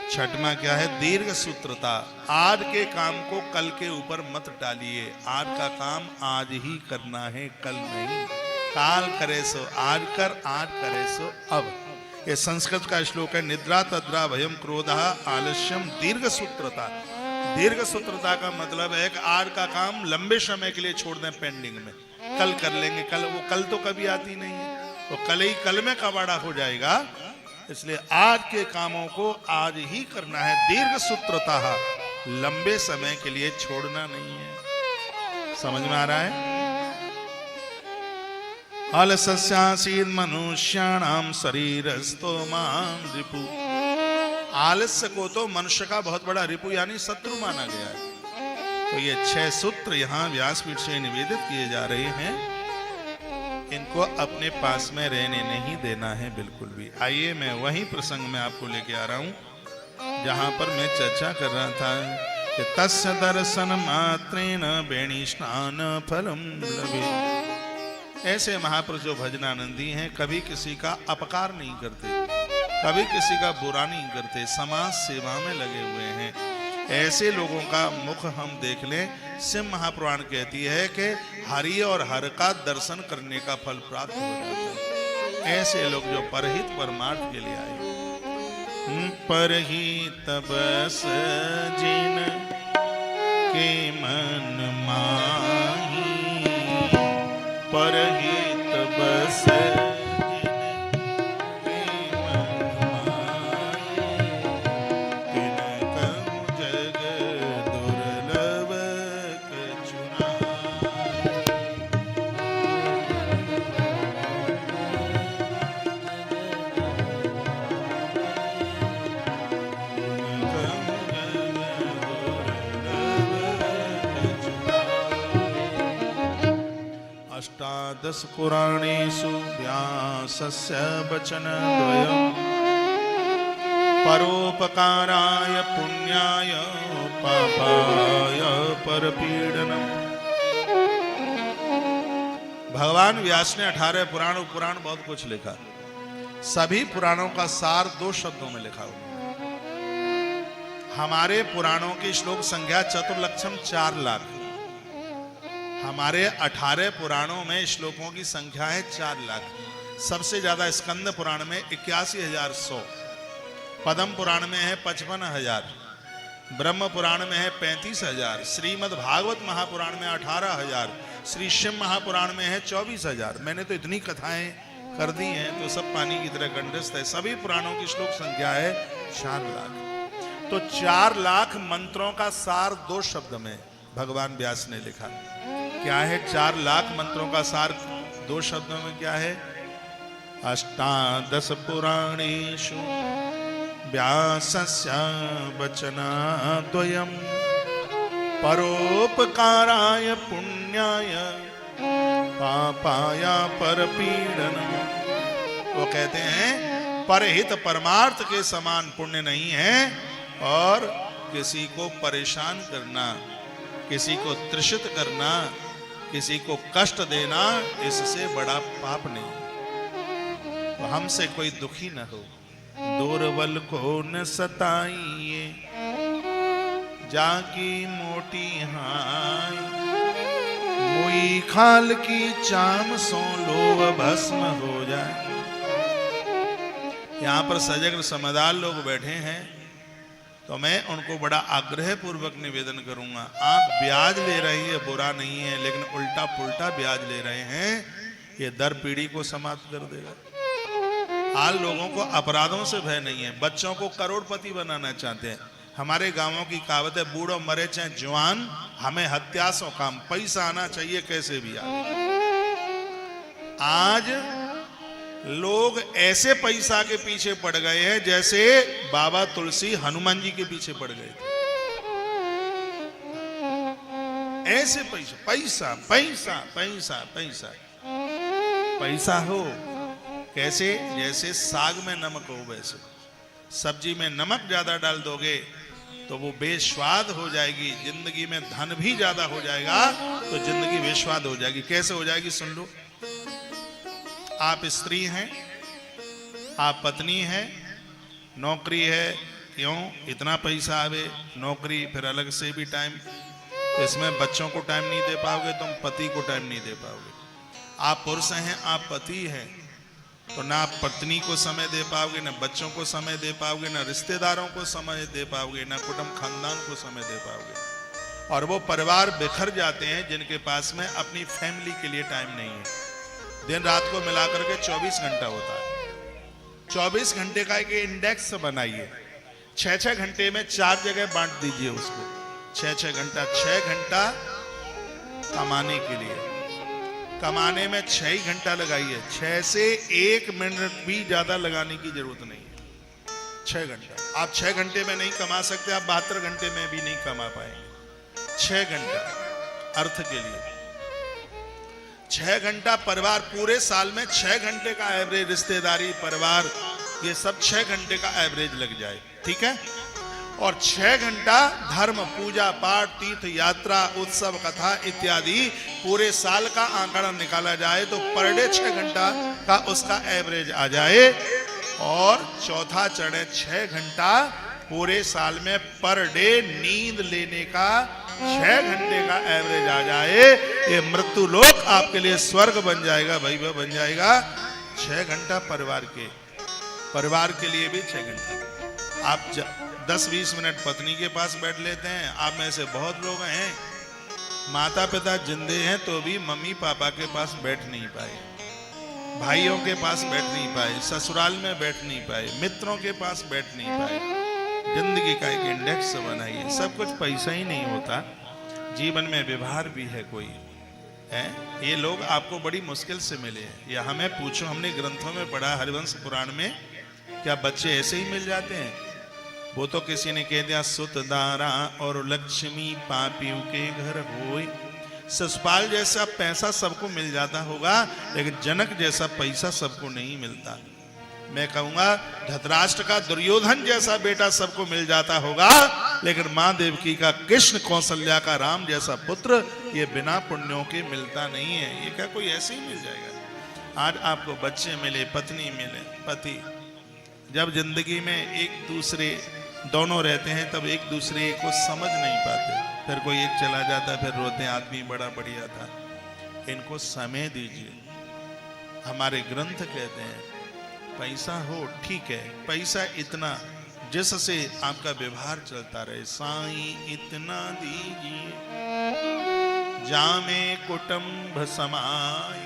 छठवां क्या है? दीर्घ सूत्रता। आज के काम को कल के ऊपर मत डालिए। आज का काम आज ही करना है, कल नहीं। काल करे सो आज कर, आज करे सो अब। ये संस्कृत का श्लोक है। निद्रा तद्रा भयम क्रोधः आलस्यम दीर्घ सूत्रता। दीर्घ सूत्रता का मतलब है कि आज का काम लंबे समय के लिए छोड़ दें पेंडिंग में, कल कर लेंगे। कल, वो कल तो कभी आती नहीं है, तो कल ही कल में कबाड़ा हो जाएगा। इसलिए आज के कामों को आज ही करना है। दीर्घ सूत्रता, लंबे समय के लिए छोड़ना नहीं है। समझ में आ रहा है? अलसस्यासीद मनुष्याणाम शरीरस्थो मां रिपु। आलस्य को तो मनुष्य का बहुत बड़ा रिपु यानी शत्रु माना गया है। तो ये 6 सूत्र यहाँ व्यासपीठ से निवेदित किए जा रहे हैं, इनको अपने पास में रहने नहीं देना है बिल्कुल भी। आइए मैं वही प्रसंग में आपको लेके आ रहा हूं जहां पर मैं चर्चा कर रहा था कि तस्य दर्शन मात्रेण वेणी स्नान फलम लभे। ऐसे महापुरुष जो भजनानंदी हैं, कभी किसी का अपकार नहीं करते, कभी किसी का बुरा नहीं करते, समाज सेवा में लगे हुए हैं। ऐसे लोगों का मुख हम देख लें, सिंह महापुराण कहती है कि हरि और हर का दर्शन करने का फल प्राप्त हो जाता है। ऐसे लोग जो परहित परमार्थ के लिए आए, परहित बस जिन के मन माही, परहित बस अष्टादश पुराणेषु व्यासस्य वचनद्वयम् परोपकाराय पुण्याय पापाय परपीडनम्। भगवान व्यास ने 18 पुराण बहुत कुछ लिखा। सभी पुराणों का सार 2 शब्दों में लिखा हुआ। हमारे पुराणों की श्लोक संख्या चतुर्लक्षम 4 लाख। हमारे 18 पुराणों में श्लोकों की संख्या है 4 लाख। सबसे ज्यादा स्कंद पुराण में 81,100, पद्म पुराण में है 55,000, ब्रह्म पुराण में है 35,000, श्रीमद् भागवत महापुराण में 18,000, श्री शिव महापुराण में है 24,000। मैंने तो इतनी कथाएं कर दी हैं तो सब पानी की तरह कंठस्थ है। सभी पुराणों की श्लोक संख्या है 4 लाख। तो 4 लाख मंत्रों का सार 2 शब्द में भगवान व्यास ने लिखा। क्या है 4 लाख मंत्रों का सार 2 शब्दों में? क्या है? अष्टादश पुराणेषु व्यासस्य वचनद्वयम् परोपकाराय पुण्याय पापाय परपीडनम्। वो कहते हैं परहित परमार्थ के समान पुण्य नहीं है, और किसी को परेशान करना, किसी को तृषित करना, किसी को कष्ट देना, इससे बड़ा पाप नहीं। तो हमसे कोई दुखी न हो, दुर्बल को न सताइए, जाकी मोटी हाय, मुई खाल की चाम सो लोभ भस्म हो जाए। यहाँ पर सजग समझदार लोग बैठे हैं, तो मैं उनको बड़ा आग्रह पूर्वक निवेदन करूंगा, आप ब्याज ले रहे हैं, बुरा नहीं है, लेकिन उल्टा पुल्टा ब्याज ले रहे हैं, ये दर पीढ़ी को समाप्त कर देगा। आज लोगों को अपराधों से भय नहीं है, बच्चों को करोड़पति बनाना चाहते हैं। हमारे गांवों की कहावत है, बूढ़ो मरे चाहे जवान, हमें हत्या सो काम, पैसा आना चाहिए कैसे भी आए। आज लोग ऐसे पैसा के पीछे पड़ गए हैं जैसे बाबा तुलसी हनुमान जी के पीछे पड़ गए थे। ऐसे पैसा पैसा पैसा पैसा पैसा पैसा हो कैसे? जैसे साग में नमक हो वैसे। सब्जी में नमक ज्यादा डाल दोगे तो वो बेस्वाद हो जाएगी। जिंदगी में धन भी ज्यादा हो जाएगा तो जिंदगी बेस्वाद हो जाएगी। कैसे हो जाएगी सुन लो। आप स्त्री हैं, आप पत्नी हैं, नौकरी है, क्यों इतना पैसा आवे, नौकरी फिर अलग से भी टाइम, इसमें बच्चों को टाइम नहीं दे पाओगे, तुम पति को टाइम नहीं दे पाओगे। आप पुरुष हैं, आप पति हैं, तो ना आप पत्नी को समय दे पाओगे, ना बच्चों को समय दे पाओगे, ना रिश्तेदारों को समय दे पाओगे, ना कुटुंब खानदान को समय दे पाओगे। और वो परिवार बिखर जाते हैं जिनके पास में अपनी फैमिली के लिए टाइम नहीं है। दिन रात को मिलाकर के 24 घंटा होता है। 24 घंटे का एक इंडेक्स बनाइए, 6-6 घंटे में 4 जगह बांट दीजिए उसको। 6-6 घंटा, 6 घंटा कमाने के लिए, कमाने में 6 ही घंटा लगाइए, 6 से 1 मिनट भी ज्यादा लगाने की जरूरत नहीं है। 6 घंटा आप 6 घंटे में नहीं कमा सकते, आप 72 घंटे में भी नहीं कमा पाएंगे। 6 घंटा अर्थ के लिए 6 घंटा परिवार, पूरे साल में 6 घंटे का एवरेज, रिश्तेदारी परिवार ये सब 6 घंटे का एवरेज लग जाए, ठीक है। और 6 घंटा धर्म, पूजा पाठ, तीर्थ यात्रा, उत्सव, कथा इत्यादि पूरे साल का आंकड़ा निकाला जाए तो पर डे 6 घंटा का उसका एवरेज आ जाए। और चौथा चरण है 6 घंटा पूरे साल में पर डे नींद लेने का 6 घंटे का एवरेज आ जाए। ये मृत्यु लोक आपके लिए स्वर्ग बन जाएगा, भाई बन जाएगा। 6 घंटा परिवार के लिए भी 6 घंटा। आप 10-20 मिनट पत्नी के पास बैठ लेते हैं। आप में से बहुत लोग हैं माता पिता जिंदे हैं तो भी मम्मी पापा के पास बैठ नहीं पाए, भाइयों के पास बैठ नहीं पाए, ससुराल में बैठ नहीं पाए, मित्रों के पास बैठ नहीं पाए। जिंदगी का एक इंडेक्स बनाइए। सब कुछ पैसा ही नहीं होता, जीवन में व्यवहार भी है कोई है। ये लोग आपको बड़ी मुश्किल से मिले हैं, या हमें पूछो, हमने ग्रंथों में पढ़ा हरिवंश पुराण में, क्या बच्चे ऐसे ही मिल जाते हैं? वो तो किसी ने कह दिया सुत दारा और लक्ष्मी पापियों के घर होए। ससुपाल जैसा पैसा सबको मिल जाता होगा, लेकिन जनक जैसा पैसा सबको नहीं मिलता। मैं कहूंगा धृतराष्ट्र का दुर्योधन जैसा बेटा सबको मिल जाता होगा, लेकिन मां देवकी का कृष्ण, कौशल्या का राम जैसा पुत्र ये बिना पुण्यों के मिलता नहीं है। ये क्या कोई ऐसे ही मिल जाएगा? आज आपको बच्चे मिले, पत्नी मिले, पति, जब जिंदगी में एक दूसरे दोनों रहते हैं तब एक दूसरे को समझ नहीं पाते, फिर कोई एक चला जाता, फिर रोते आदमी बड़ा बढ़िया था। इनको समय दीजिए। हमारे ग्रंथ कहते हैं पैसा हो ठीक है, पैसा इतना जिससे आपका व्यवहार चलता रहे। साईं इतना दीजिए जामे कुटुंब समाय,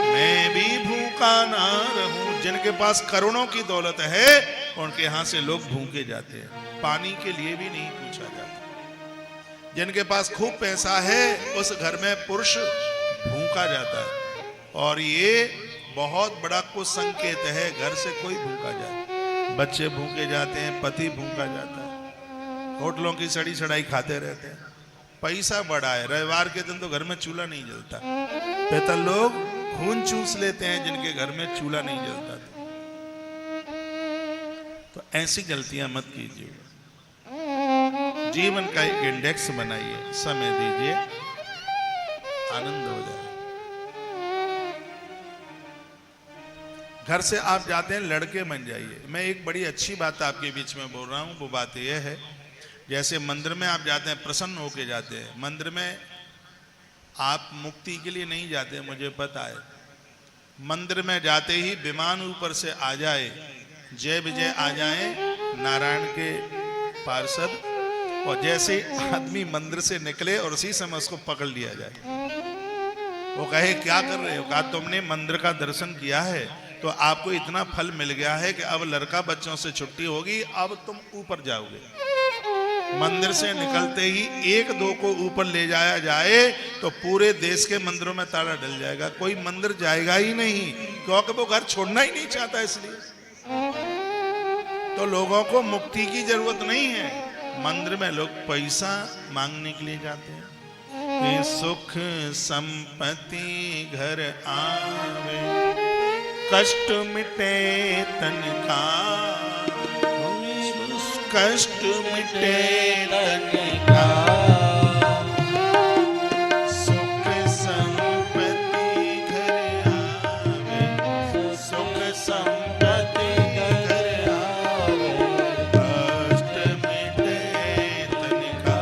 मैं भी भूखा ना रहूं। जिनके पास करोड़ों की दौलत है उनके यहां से लोग भूखे जाते हैं, पानी के लिए भी नहीं पूछा जाता। जिनके पास खूब पैसा है उस घर में पुरुष भूखा जाता है, और ये बहुत बड़ा कुछ संकेत है। घर से कोई भूखा जाए, बच्चे भूखे जाते हैं, पति भूखा जाता है, होटलों की सड़ी सड़ाई खाते रहते हैं। पैसा बड़ा है, रविवार के दिन तो घर में चूल्हा नहीं जलता, पितर लोग खून चूस लेते हैं जिनके घर में चूल्हा नहीं जलता था। तो ऐसी गलतियां मत कीजिए। जीवन का एक इंडेक्स बनाइए, समय दीजिए, आनंद हो जाए। घर से आप जाते हैं, लड़के बन जाइए। मैं एक बड़ी अच्छी बात आपके बीच में बोल रहा हूं, वो बात यह है, जैसे मंदिर में आप जाते हैं, प्रसन्न होके जाते हैं। मंदिर में आप मुक्ति के लिए नहीं जाते, मुझे पता है। मंदिर में जाते ही विमान ऊपर से आ जाए, जय विजय आ जाए नारायण के पार्षद, और जैसे आदमी मंदिर से निकले और उसी समय उसको पकड़ लिया जाए। वो कहे क्या कर रहे हो? कहा तुमने मंदिर का दर्शन किया है तो आपको इतना फल मिल गया है कि अब लड़का बच्चों से छुट्टी होगी, अब तुम ऊपर जाओगे। मंदिर से निकलते ही 1-2 को ऊपर ले जाया जाए तो पूरे देश के मंदिरों में ताला डल जाएगा, कोई मंदिर जाएगा ही नहीं, क्योंकि वो घर छोड़ना ही नहीं चाहता। इसलिए तो लोगों को मुक्ति की जरूरत नहीं है, मंदिर में लोग पैसा मांगने के लिए जाते हैं। कि सुख संपत्ति घर आवे, कष्ट मिटे तन का, कष्ट मिटे तन का, सुख संपत्ति घर आवे, सुख संपत्ति घर आवे, कष्ट मिटे तन का।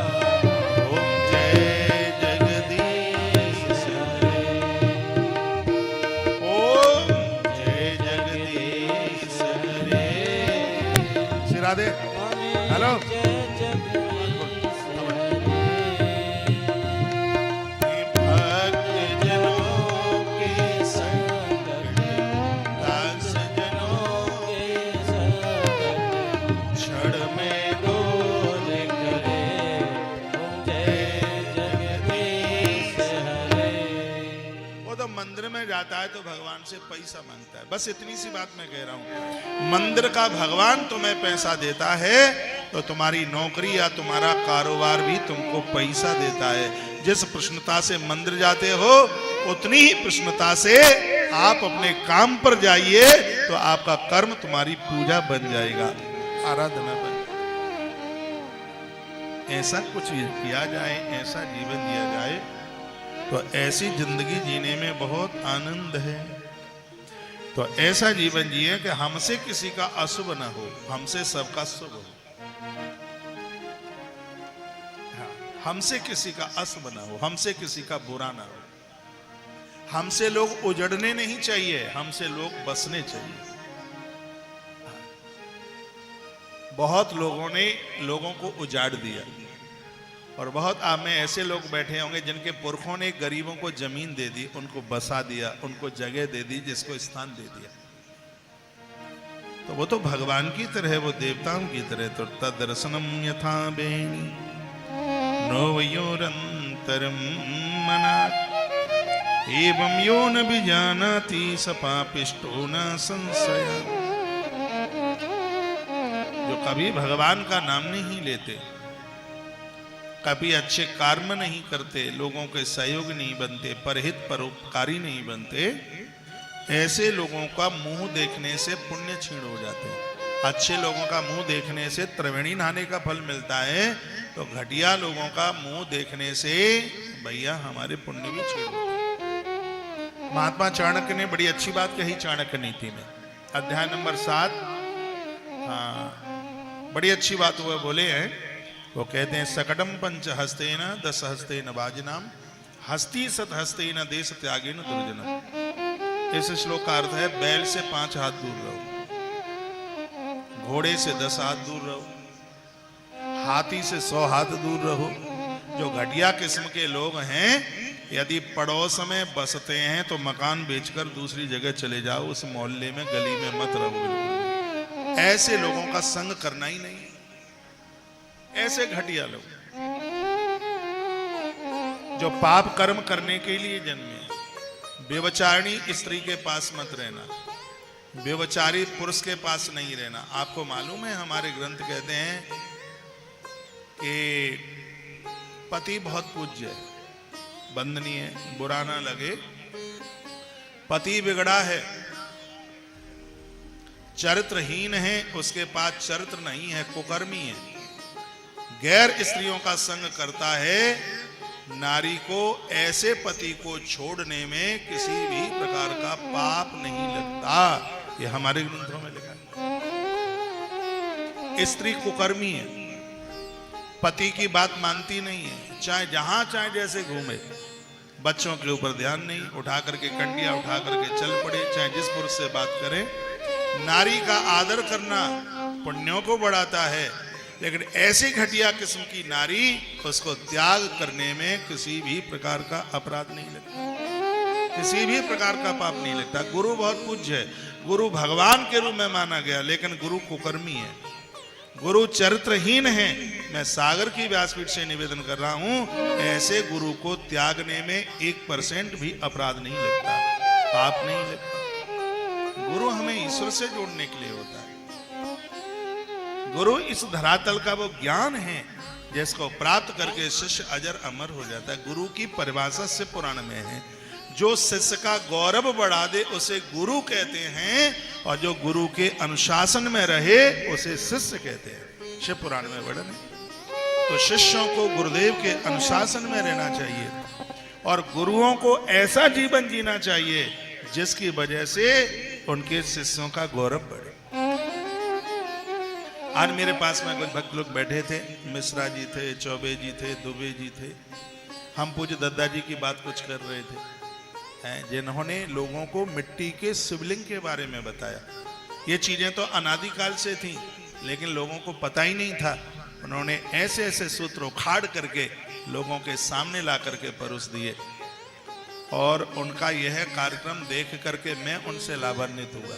ओम जय जगदीश हरे, ओम जय जगदीश हरे। श्री राधे। हेलो, भक्त जनों के संकट, दास जनों के संकट, क्षण में दूर करे, ओम जय जगदीश हरे। वो तो आता है तो भगवान से पैसा मांगता है। बस इतनी सी बात मैं कह रहा हूं। मंदिर का भगवान तुम्हें पैसा देता है तो तुम्हारी नौकरी या तुम्हारा कारोबार भी तुमको पैसा देता है। जिस प्रसन्नता से मंदिर जाते हो उतनी ही प्रसन्नता से आप अपने काम पर जाइए तो आपका कर्म तुम्हारी पूजा बन जाएगा, आराधना बन। ऐसा कुछ किया जाए, ऐसा जीवन जिया जाए तो ऐसी जिंदगी जीने में बहुत आनंद है। तो ऐसा जीवन जिए कि हमसे किसी का अशुभ ना हो, हमसे सबका शुभ हो। हमसे किसी का अशुभ ना हो, हमसे किसी का बुरा ना हो। हमसे लोग उजड़ने नहीं चाहिए, हमसे लोग बसने चाहिए। बहुत लोगों ने लोगों को उजाड़ दिया और बहुत आप में ऐसे लोग बैठे होंगे जिनके पुरखों ने गरीबों को जमीन दे दी, उनको बसा दिया, उनको जगह दे दी, जिसको स्थान दे दिया। तो वो तो भगवान की तरह, वो देवताओं की तरह। तो तदर्शनम यथा बेणी नोवयोरंतरम मनात् एवं यो न विजानाति स पापिष्टो न संशय। जो कभी भगवान का नाम नहीं लेते, कभी अच्छे कर्म नहीं करते, लोगों के सहयोग नहीं बनते, परहित परोपकारी नहीं बनते, ऐसे लोगों का मुंह देखने से पुण्य क्षीण हो जाते हैं। अच्छे लोगों का मुंह देखने से त्रिवेणी नहाने का फल मिलता है, तो घटिया लोगों का मुंह देखने से भैया हमारे पुण्य भी क्षीण होते हैं। महात्मा चाणक्य ने बड़ी अच्छी बात कही चाणक्य नीति में, अध्याय नंबर 7। हाँ, बड़ी अच्छी बात वो बोले हैं। वो कहते हैं सकटम पंच हस्तेन 10 हस्तेन वाजिनाम हस्ती सत हस्तेन देश त्यागेन दुर्जनम। इस श्लोक का अर्थ है बैल से 5 हाथ दूर रहो, घोड़े से 10 हाथ दूर रहो, हाथी से 100 हाथ दूर रहो। जो घटिया किस्म के लोग हैं, यदि पड़ोस में बसते हैं तो मकान बेचकर दूसरी जगह चले जाओ, उस मोहल्ले में गली में मत रहो। बिल्कुल ऐसे लोगों का संग करना ही नहीं। ऐसे घटिया लोग जो पाप कर्म करने के लिए जन्मे। व्यभिचारिणी स्त्री के पास मत रहना, व्यभिचारी पुरुष के पास नहीं रहना। आपको मालूम है हमारे ग्रंथ कहते हैं कि पति बहुत पूज्य है, वंदनीय है, बुरा ना लगे। पति बिगड़ा है, चरित्रहीन है, उसके पास चरित्र नहीं है, कुकर्मी है, गैर स्त्रियों का संग करता है, नारी को ऐसे पति को छोड़ने में किसी भी प्रकार का पाप नहीं लगता। ये हमारे ग्रंथों में लिखा है। स्त्री कुकर्मी है, पति की बात मानती नहीं है, चाहे जहां चाहे जैसे घूमे, बच्चों के ऊपर ध्यान नहीं, उठा करके कंडिया उठा करके चल पड़े, चाहे जिस पुरुष से बात करे। नारी का आदर करना पुण्यों को बढ़ाता है, लेकिन ऐसी घटिया किस्म की नारी, उसको त्याग करने में किसी भी प्रकार का अपराध नहीं लगता, किसी भी प्रकार का पाप नहीं लगता। गुरु बहुत पूज्य है, गुरु भगवान के रूप में माना गया, लेकिन गुरु कुकर्मी है, गुरु चरित्रहीन है। मैं सागर की व्यासपीठ से निवेदन कर रहा हूं, ऐसे गुरु को त्यागने में 1% भी अपराध नहीं लगता, पाप नहीं लगता। गुरु हमें ईश्वर से जोड़ने के लिए होता है। गुरु इस धरातल का वो ज्ञान है जिसको प्राप्त करके शिष्य अजर अमर हो जाता है। गुरु की परिभाषा से पुराण में है, जो शिष्य का गौरव बढ़ा दे उसे गुरु कहते हैं, और जो गुरु के अनुशासन में रहे उसे शिष्य कहते हैं। शिव पुराण में वर्णन है। तो शिष्यों को गुरुदेव के अनुशासन में रहना चाहिए और गुरुओं को ऐसा जीवन जीना चाहिए जिसकी वजह से उनके शिष्यों का गौरव बढ़े। आज मेरे पास में कुछ भक्त लोग बैठे थे, मिश्रा जी थे, चौबे जी थे, दुबे जी थे। हम पूज्य दद्दा जी की बात कुछ कर रहे थे, जिन्होंने लोगों को मिट्टी के शिवलिंग के बारे में बताया। ये चीजें तो अनादिकाल से थी, लेकिन लोगों को पता ही नहीं था। उन्होंने ऐसे ऐसे सूत्र उखाड़ करके लोगों के सामने ला करके परोस दिए, और उनका यह कार्यक्रम देख करके मैं उनसे लाभान्वित हुआ।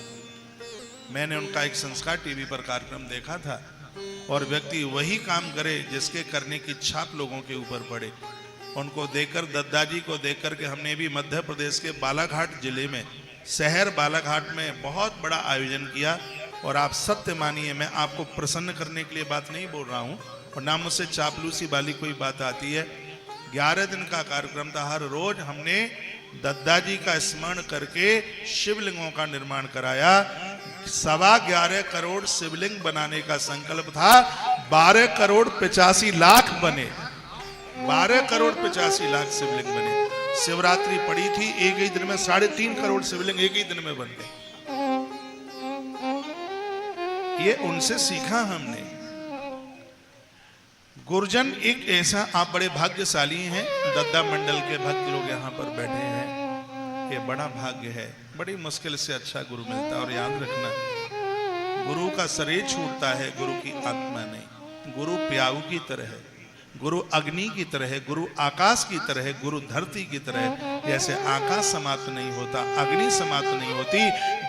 मैंने उनका एक संस्कार टीवी पर कार्यक्रम देखा था, और व्यक्ति वही काम करे जिसके करने की छाप लोगों के ऊपर पड़े, उनको देखकर, दद्दा जी को देखकर के हमने भी मध्य प्रदेश के बालाघाट जिले में, शहर बालाघाट में बहुत बड़ा आयोजन किया। और आप सत्य मानिए, मैं आपको प्रसन्न करने के लिए बात नहीं बोल रहा हूँ और ना मुझसे चापलूसी वाली कोई बात आती है। 11 दिन का कार्यक्रम था। हर रोज हमने दद्दा जी का स्मरण करके शिवलिंगों का निर्माण कराया। 11.25 करोड़ शिवलिंग बनाने का संकल्प था। 12 करोड़ 85 लाख बने। 12 करोड़ 85 लाख शिवलिंग बने। शिवरात्रि पड़ी थी, एक ही दिन में 3.5 करोड़ शिवलिंग एक ही दिन में बन गए। ये उनसे सीखा हमने। गुरजन एक ऐसा, आप बड़े भाग्यशाली हैं, दद्दा मंडल के भक्त लोग यहाँ पर बैठे हैं। ये बड़ा भाग्य है। बड़ी मुश्किल से अच्छा गुरु मिलता है। और याद रखना, गुरु का शरीर छूटता है, गुरु की आत्मा नहीं। गुरु प्याऊ की तरह है, गुरु अग्नि की तरह है, गुरु आकाश की तरह है, गुरु धरती की तरह है। जैसे आकाश समाप्त नहीं होता, अग्नि समाप्त नहीं होती,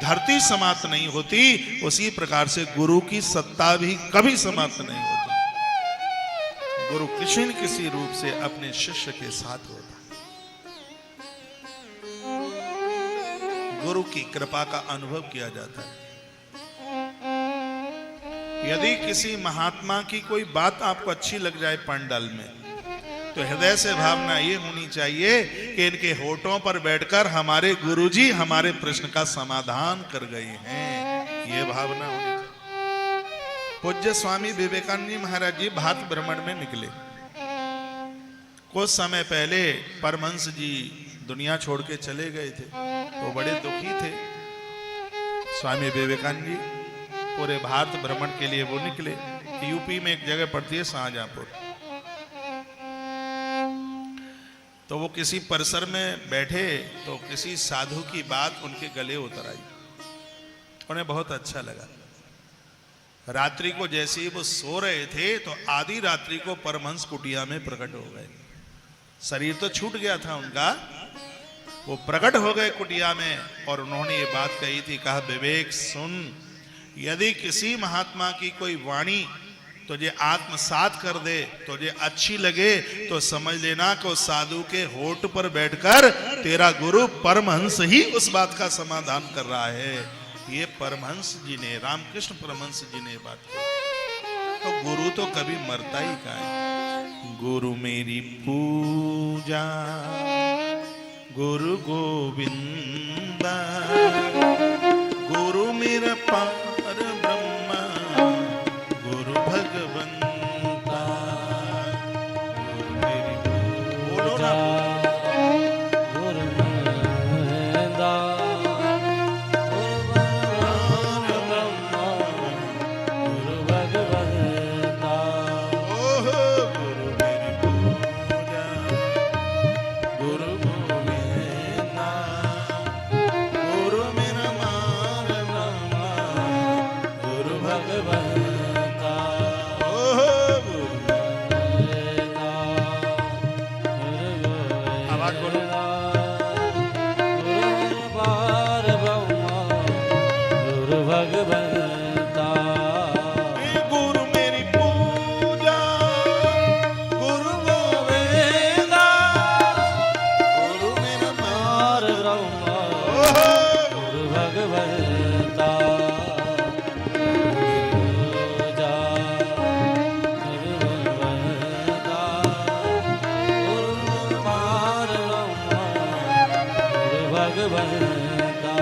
धरती समाप्त नहीं होती, उसी प्रकार से गुरु की सत्ता भी कभी समाप्त नहीं होती। गुरु किसी न किसी रूप से अपने शिष्य के साथ होता। गुरु की कृपा का अनुभव किया जाता है। यदि किसी महात्मा की कोई बात आपको अच्छी लग जाए पंडाल में, तो हृदय से भावना ये होनी चाहिए कि इनके होठों पर बैठकर हमारे गुरुजी हमारे प्रश्न का समाधान कर गए हैं। ये भावना होनी चाहिए। पूज्य स्वामी विवेकानंद जी महाराज जी भारत भ्रमण में निकले। कुछ समय पहले परमहंस जी दुनिया छोड़ के चले गए थे, तो बड़े दुखी थे। स्वामी विवेकानंद जी पूरे भारत भ्रमण के लिए वो निकले। यूपी में एक जगह पड़ती है शाहजहांपुर, तो वो किसी परिसर में बैठे तो किसी साधु की बात उनके गले उतर आई। उन्हें बहुत अच्छा लगा। रात्रि को जैसे ही वो सो रहे थे तो आधी रात्रि को परमहंस कुटिया में प्रकट हो गए। शरीर तो छूट गया था उनका, वो प्रकट हो गए कुटिया में और उन्होंने ये बात कही थी, कहा विवेक सुन, यदि किसी महात्मा की कोई वाणी तुझे आत्मसात कर दे, तुझे अच्छी लगे, तो समझ लेना कि उस साधु के होठ पर बैठकर तेरा गुरु परमहंस ही उस बात का समाधान कर रहा है। ये परमहंस जी ने, रामकृष्ण परमहंस जी ने बात की। तो गुरु तो कभी मरता ही कहाँ है। गुरु मेरी पूजा गुरु गोविंदा, गुरु मेरा पार ब्रह्मा, गुरु भगवंता, गुरु मेरी पूजा गुरु गोविंदा, गुरु ब्रह्मा, गुरु भगवंता। ओहो गुरु मेरी पूजा गुरु गोविंदा, गुरु मेरा मार ब्रह्मा, गुरु भगवंता। ओहो गुरु गोविंदा, आवाज बोलो। गुरु पार ब्रह्मा, गुरु भगवंता। गुरु मेरी पूजा गुरु गोविंदा, गुरु मेरा मार ब्रह्मा, गुरु भगवंता। पूजा गुरु भगवंता, गुरु मार ब्रह्मा, गुरु भगवंता।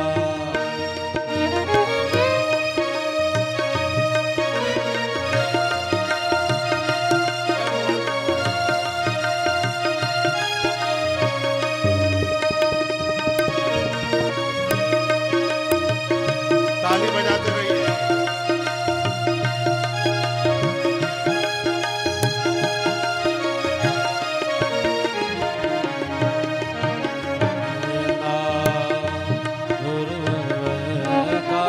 ताली बजाते रहिए। गुरु भगवंता,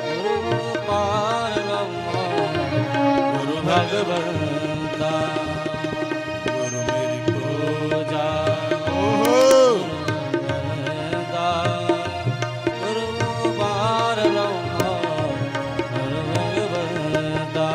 गुरु पार ब्रह्मा, गुरु भगवंता। गुरु मेरी पूजा गोविंदा, गुरु पार ब्रह्मा, गुरु भगवंता।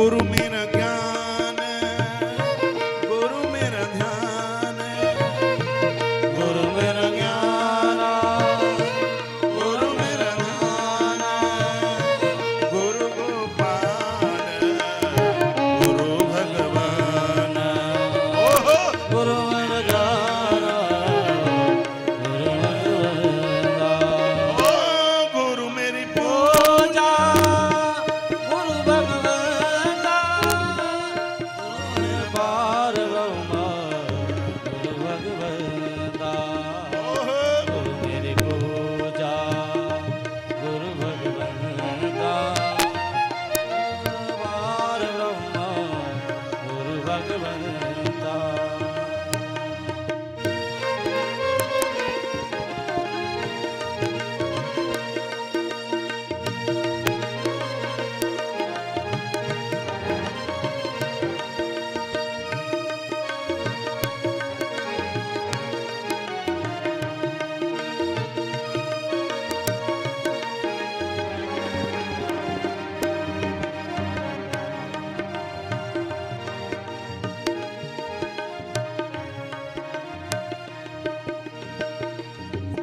गुरु मेरा ज्ञान, गुरु मेरा ध्यान, गुरु मेरा ज्ञान, गुरु मेरा ध्यान, गुरु गोपाल, गुरु भगवान। ओहो गुरु मेरा ज्ञान, गुरु भगवान। ओ गुरु मेरी पूजा, गुरु भगवान, गुरु पार ब्रह्मा, गुरु भगवान। ओहो गुरु मेरी पूजा, गुरु भगवान, पार ब्रह्मा, गुरु भगवान।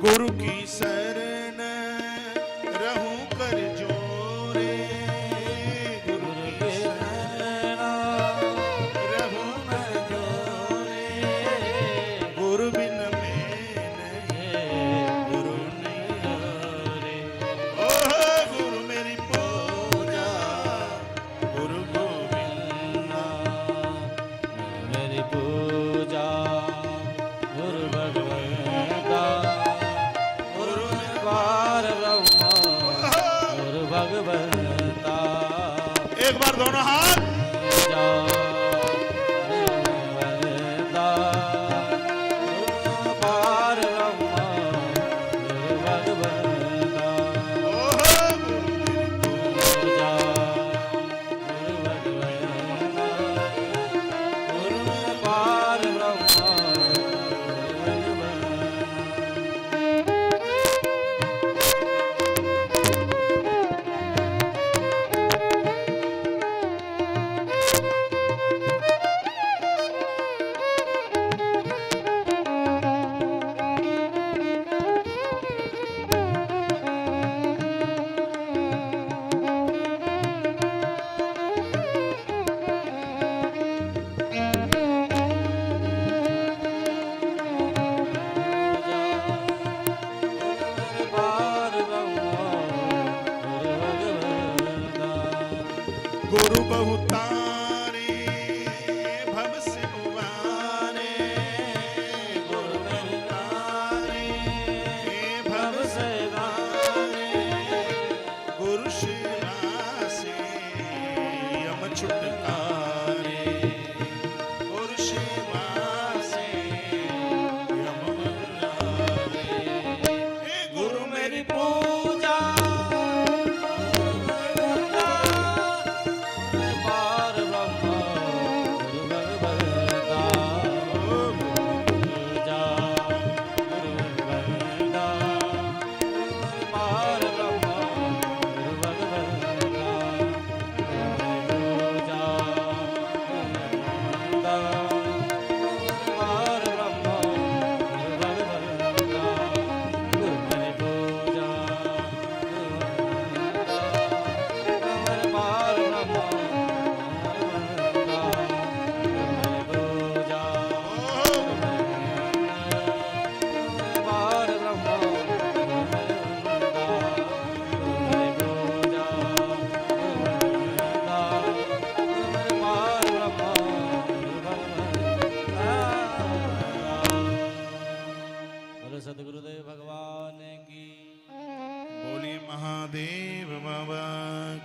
गुरु की शरण रहूं कर जोरे, गुरु की शरण रहूं कर जोरे, गुरु बिन मैं नहीं, गुरु नहीं रे। ओह गुरु मेरी पूजा, गुरु गोविंद। मेरी पूजा, गुरु भगवान, गुरु पार ब्रह्मा, गुरु भगवता। एक बार दोनों हाथ। पूजा, गुरु भगवता, गुरु पार ब्रह्मा, गुरु भगवता। ओह गुरु मेरी पूजा, गुरु भगवता, गुरु पार ब्रह्मा, गुरु भगवता। गुरु बहुतारे भव से उबारे, गुरु बहुतारे भव से उबारे, गुरु शिवा से यम छुटकारे, गुरु शिवा से यम बंधारे। गुरु मेरी पूजा, पार ब्रह्मा, गुरु भगवता। पूजा, गुरु भगवता, पार ब्रह्मा, गुरु भगवता। पूजा, गुरु भगवता, पार ब्रह्मा, गुरु भगवता। गुरु मेरी पूजा, गुरु भगवता, पार ब्रह्मा, सदगुरुदेव भगवान की बोली महादेव बाबा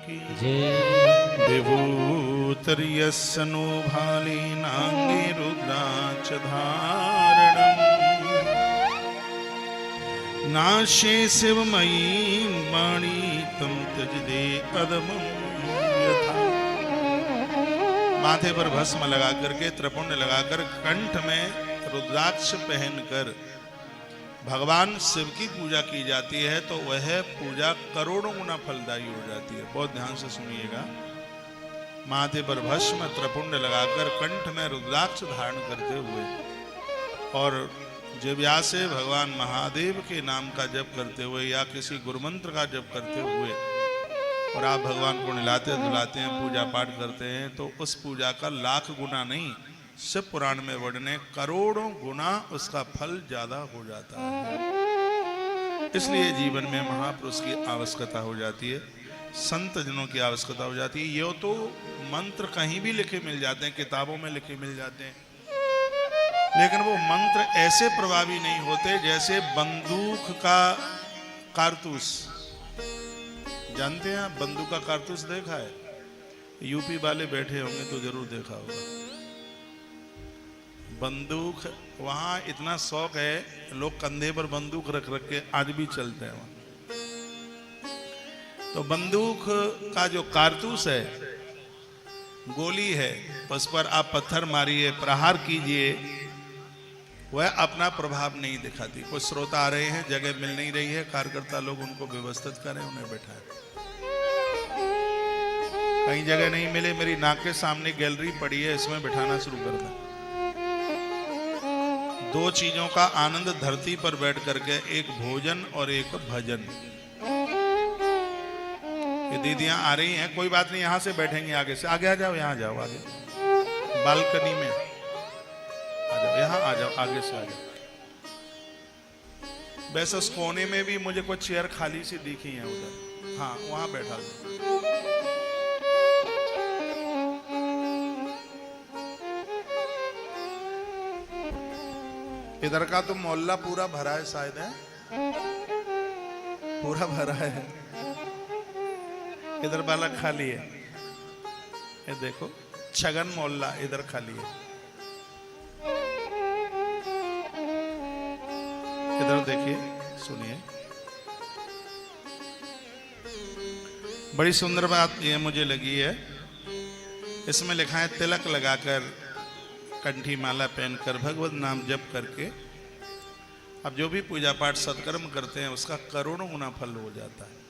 की जय। विभूतर्यस्नो भाले नांगे रुद्राक्ष धारणम्, नाशे शिवमयी वाणी तम त्यजदे अदमं यथा। माथे पर भस्म लगा करके, त्रिपुंड लगाकर, कंठ में रुद्राक्ष पहनकर भगवान शिव की पूजा की जाती है तो वह पूजा करोड़ों गुना फलदायी हो जाती है। बहुत ध्यान से सुनिएगा। माथे पर भस्म त्रिपुंड लगाकर कंठ में रुद्राक्ष धारण करते हुए और जिह्वा से भगवान महादेव के नाम का जप करते हुए या किसी गुरुमंत्र का जप करते हुए और आप भगवान को नहलाते धुलाते हैं, पूजा पाठ करते हैं, तो उस पूजा का लाख गुना नहीं, शिव पुराण में वर्णन है, करोड़ों गुना उसका फल ज्यादा हो जाता है। इसलिए जीवन में महापुरुष की आवश्यकता हो जाती है, संत जनों की आवश्यकता हो जाती है। ये तो मंत्र कहीं भी लिखे मिल जाते हैं, किताबों में लिखे मिल जाते हैं, लेकिन वो मंत्र ऐसे प्रभावी नहीं होते जैसे बंदूक का कारतूस। जानते हैं आप बंदूक का कारतूस देखा है? यूपी वाले बैठे होंगे तो जरूर देखा होगा। बंदूक वहां इतना शौक है, लोग कंधे पर बंदूक रख रख के आज भी चलते हैं वहां। तो बंदूक का जो कारतूस है, गोली है, उस पर आप पत्थर मारिए, प्रहार कीजिए, वह अपना प्रभाव नहीं दिखाती। कुछ श्रोता आ रहे हैं, जगह मिल नहीं रही है, कार्यकर्ता लोग उनको व्यवस्थित करें, उन्हें बैठाएं। कहीं जगह नहीं मिले, मेरी नाक के सामने गैलरी पड़ी है, इसमें बिठाना शुरू कर दें। दो चीजों का आनंद धरती पर बैठ करके, एक भोजन और एक भजन। ये दीदियां आ रही हैं, कोई बात नहीं, यहां से बैठेंगे, आगे से आगे आ जाओ, यहां जाओ, आगे बालकनी में आ जाओ, यहां आ जाओ, आगे से आ जाओ। वैसे उस कोने में भी मुझे कुछ चेयर खाली सी दिखी है उधर, हाँ वहां बैठा दो। इधर का तो मोहल्ला पूरा भरा है, शायद है पूरा भरा है, इधर वाला खाली है। ये देखो छगन मोहल्ला इधर खाली है, इधर देखिए, सुनिए। बड़ी सुंदर बात ये मुझे लगी है, इसमें लिखा है तिलक लगाकर, कंठी माला पहनकर, भगवत नाम जप करके अब जो भी पूजा पाठ सत्कर्म करते हैं उसका करोड़ों गुना फल हो जाता है।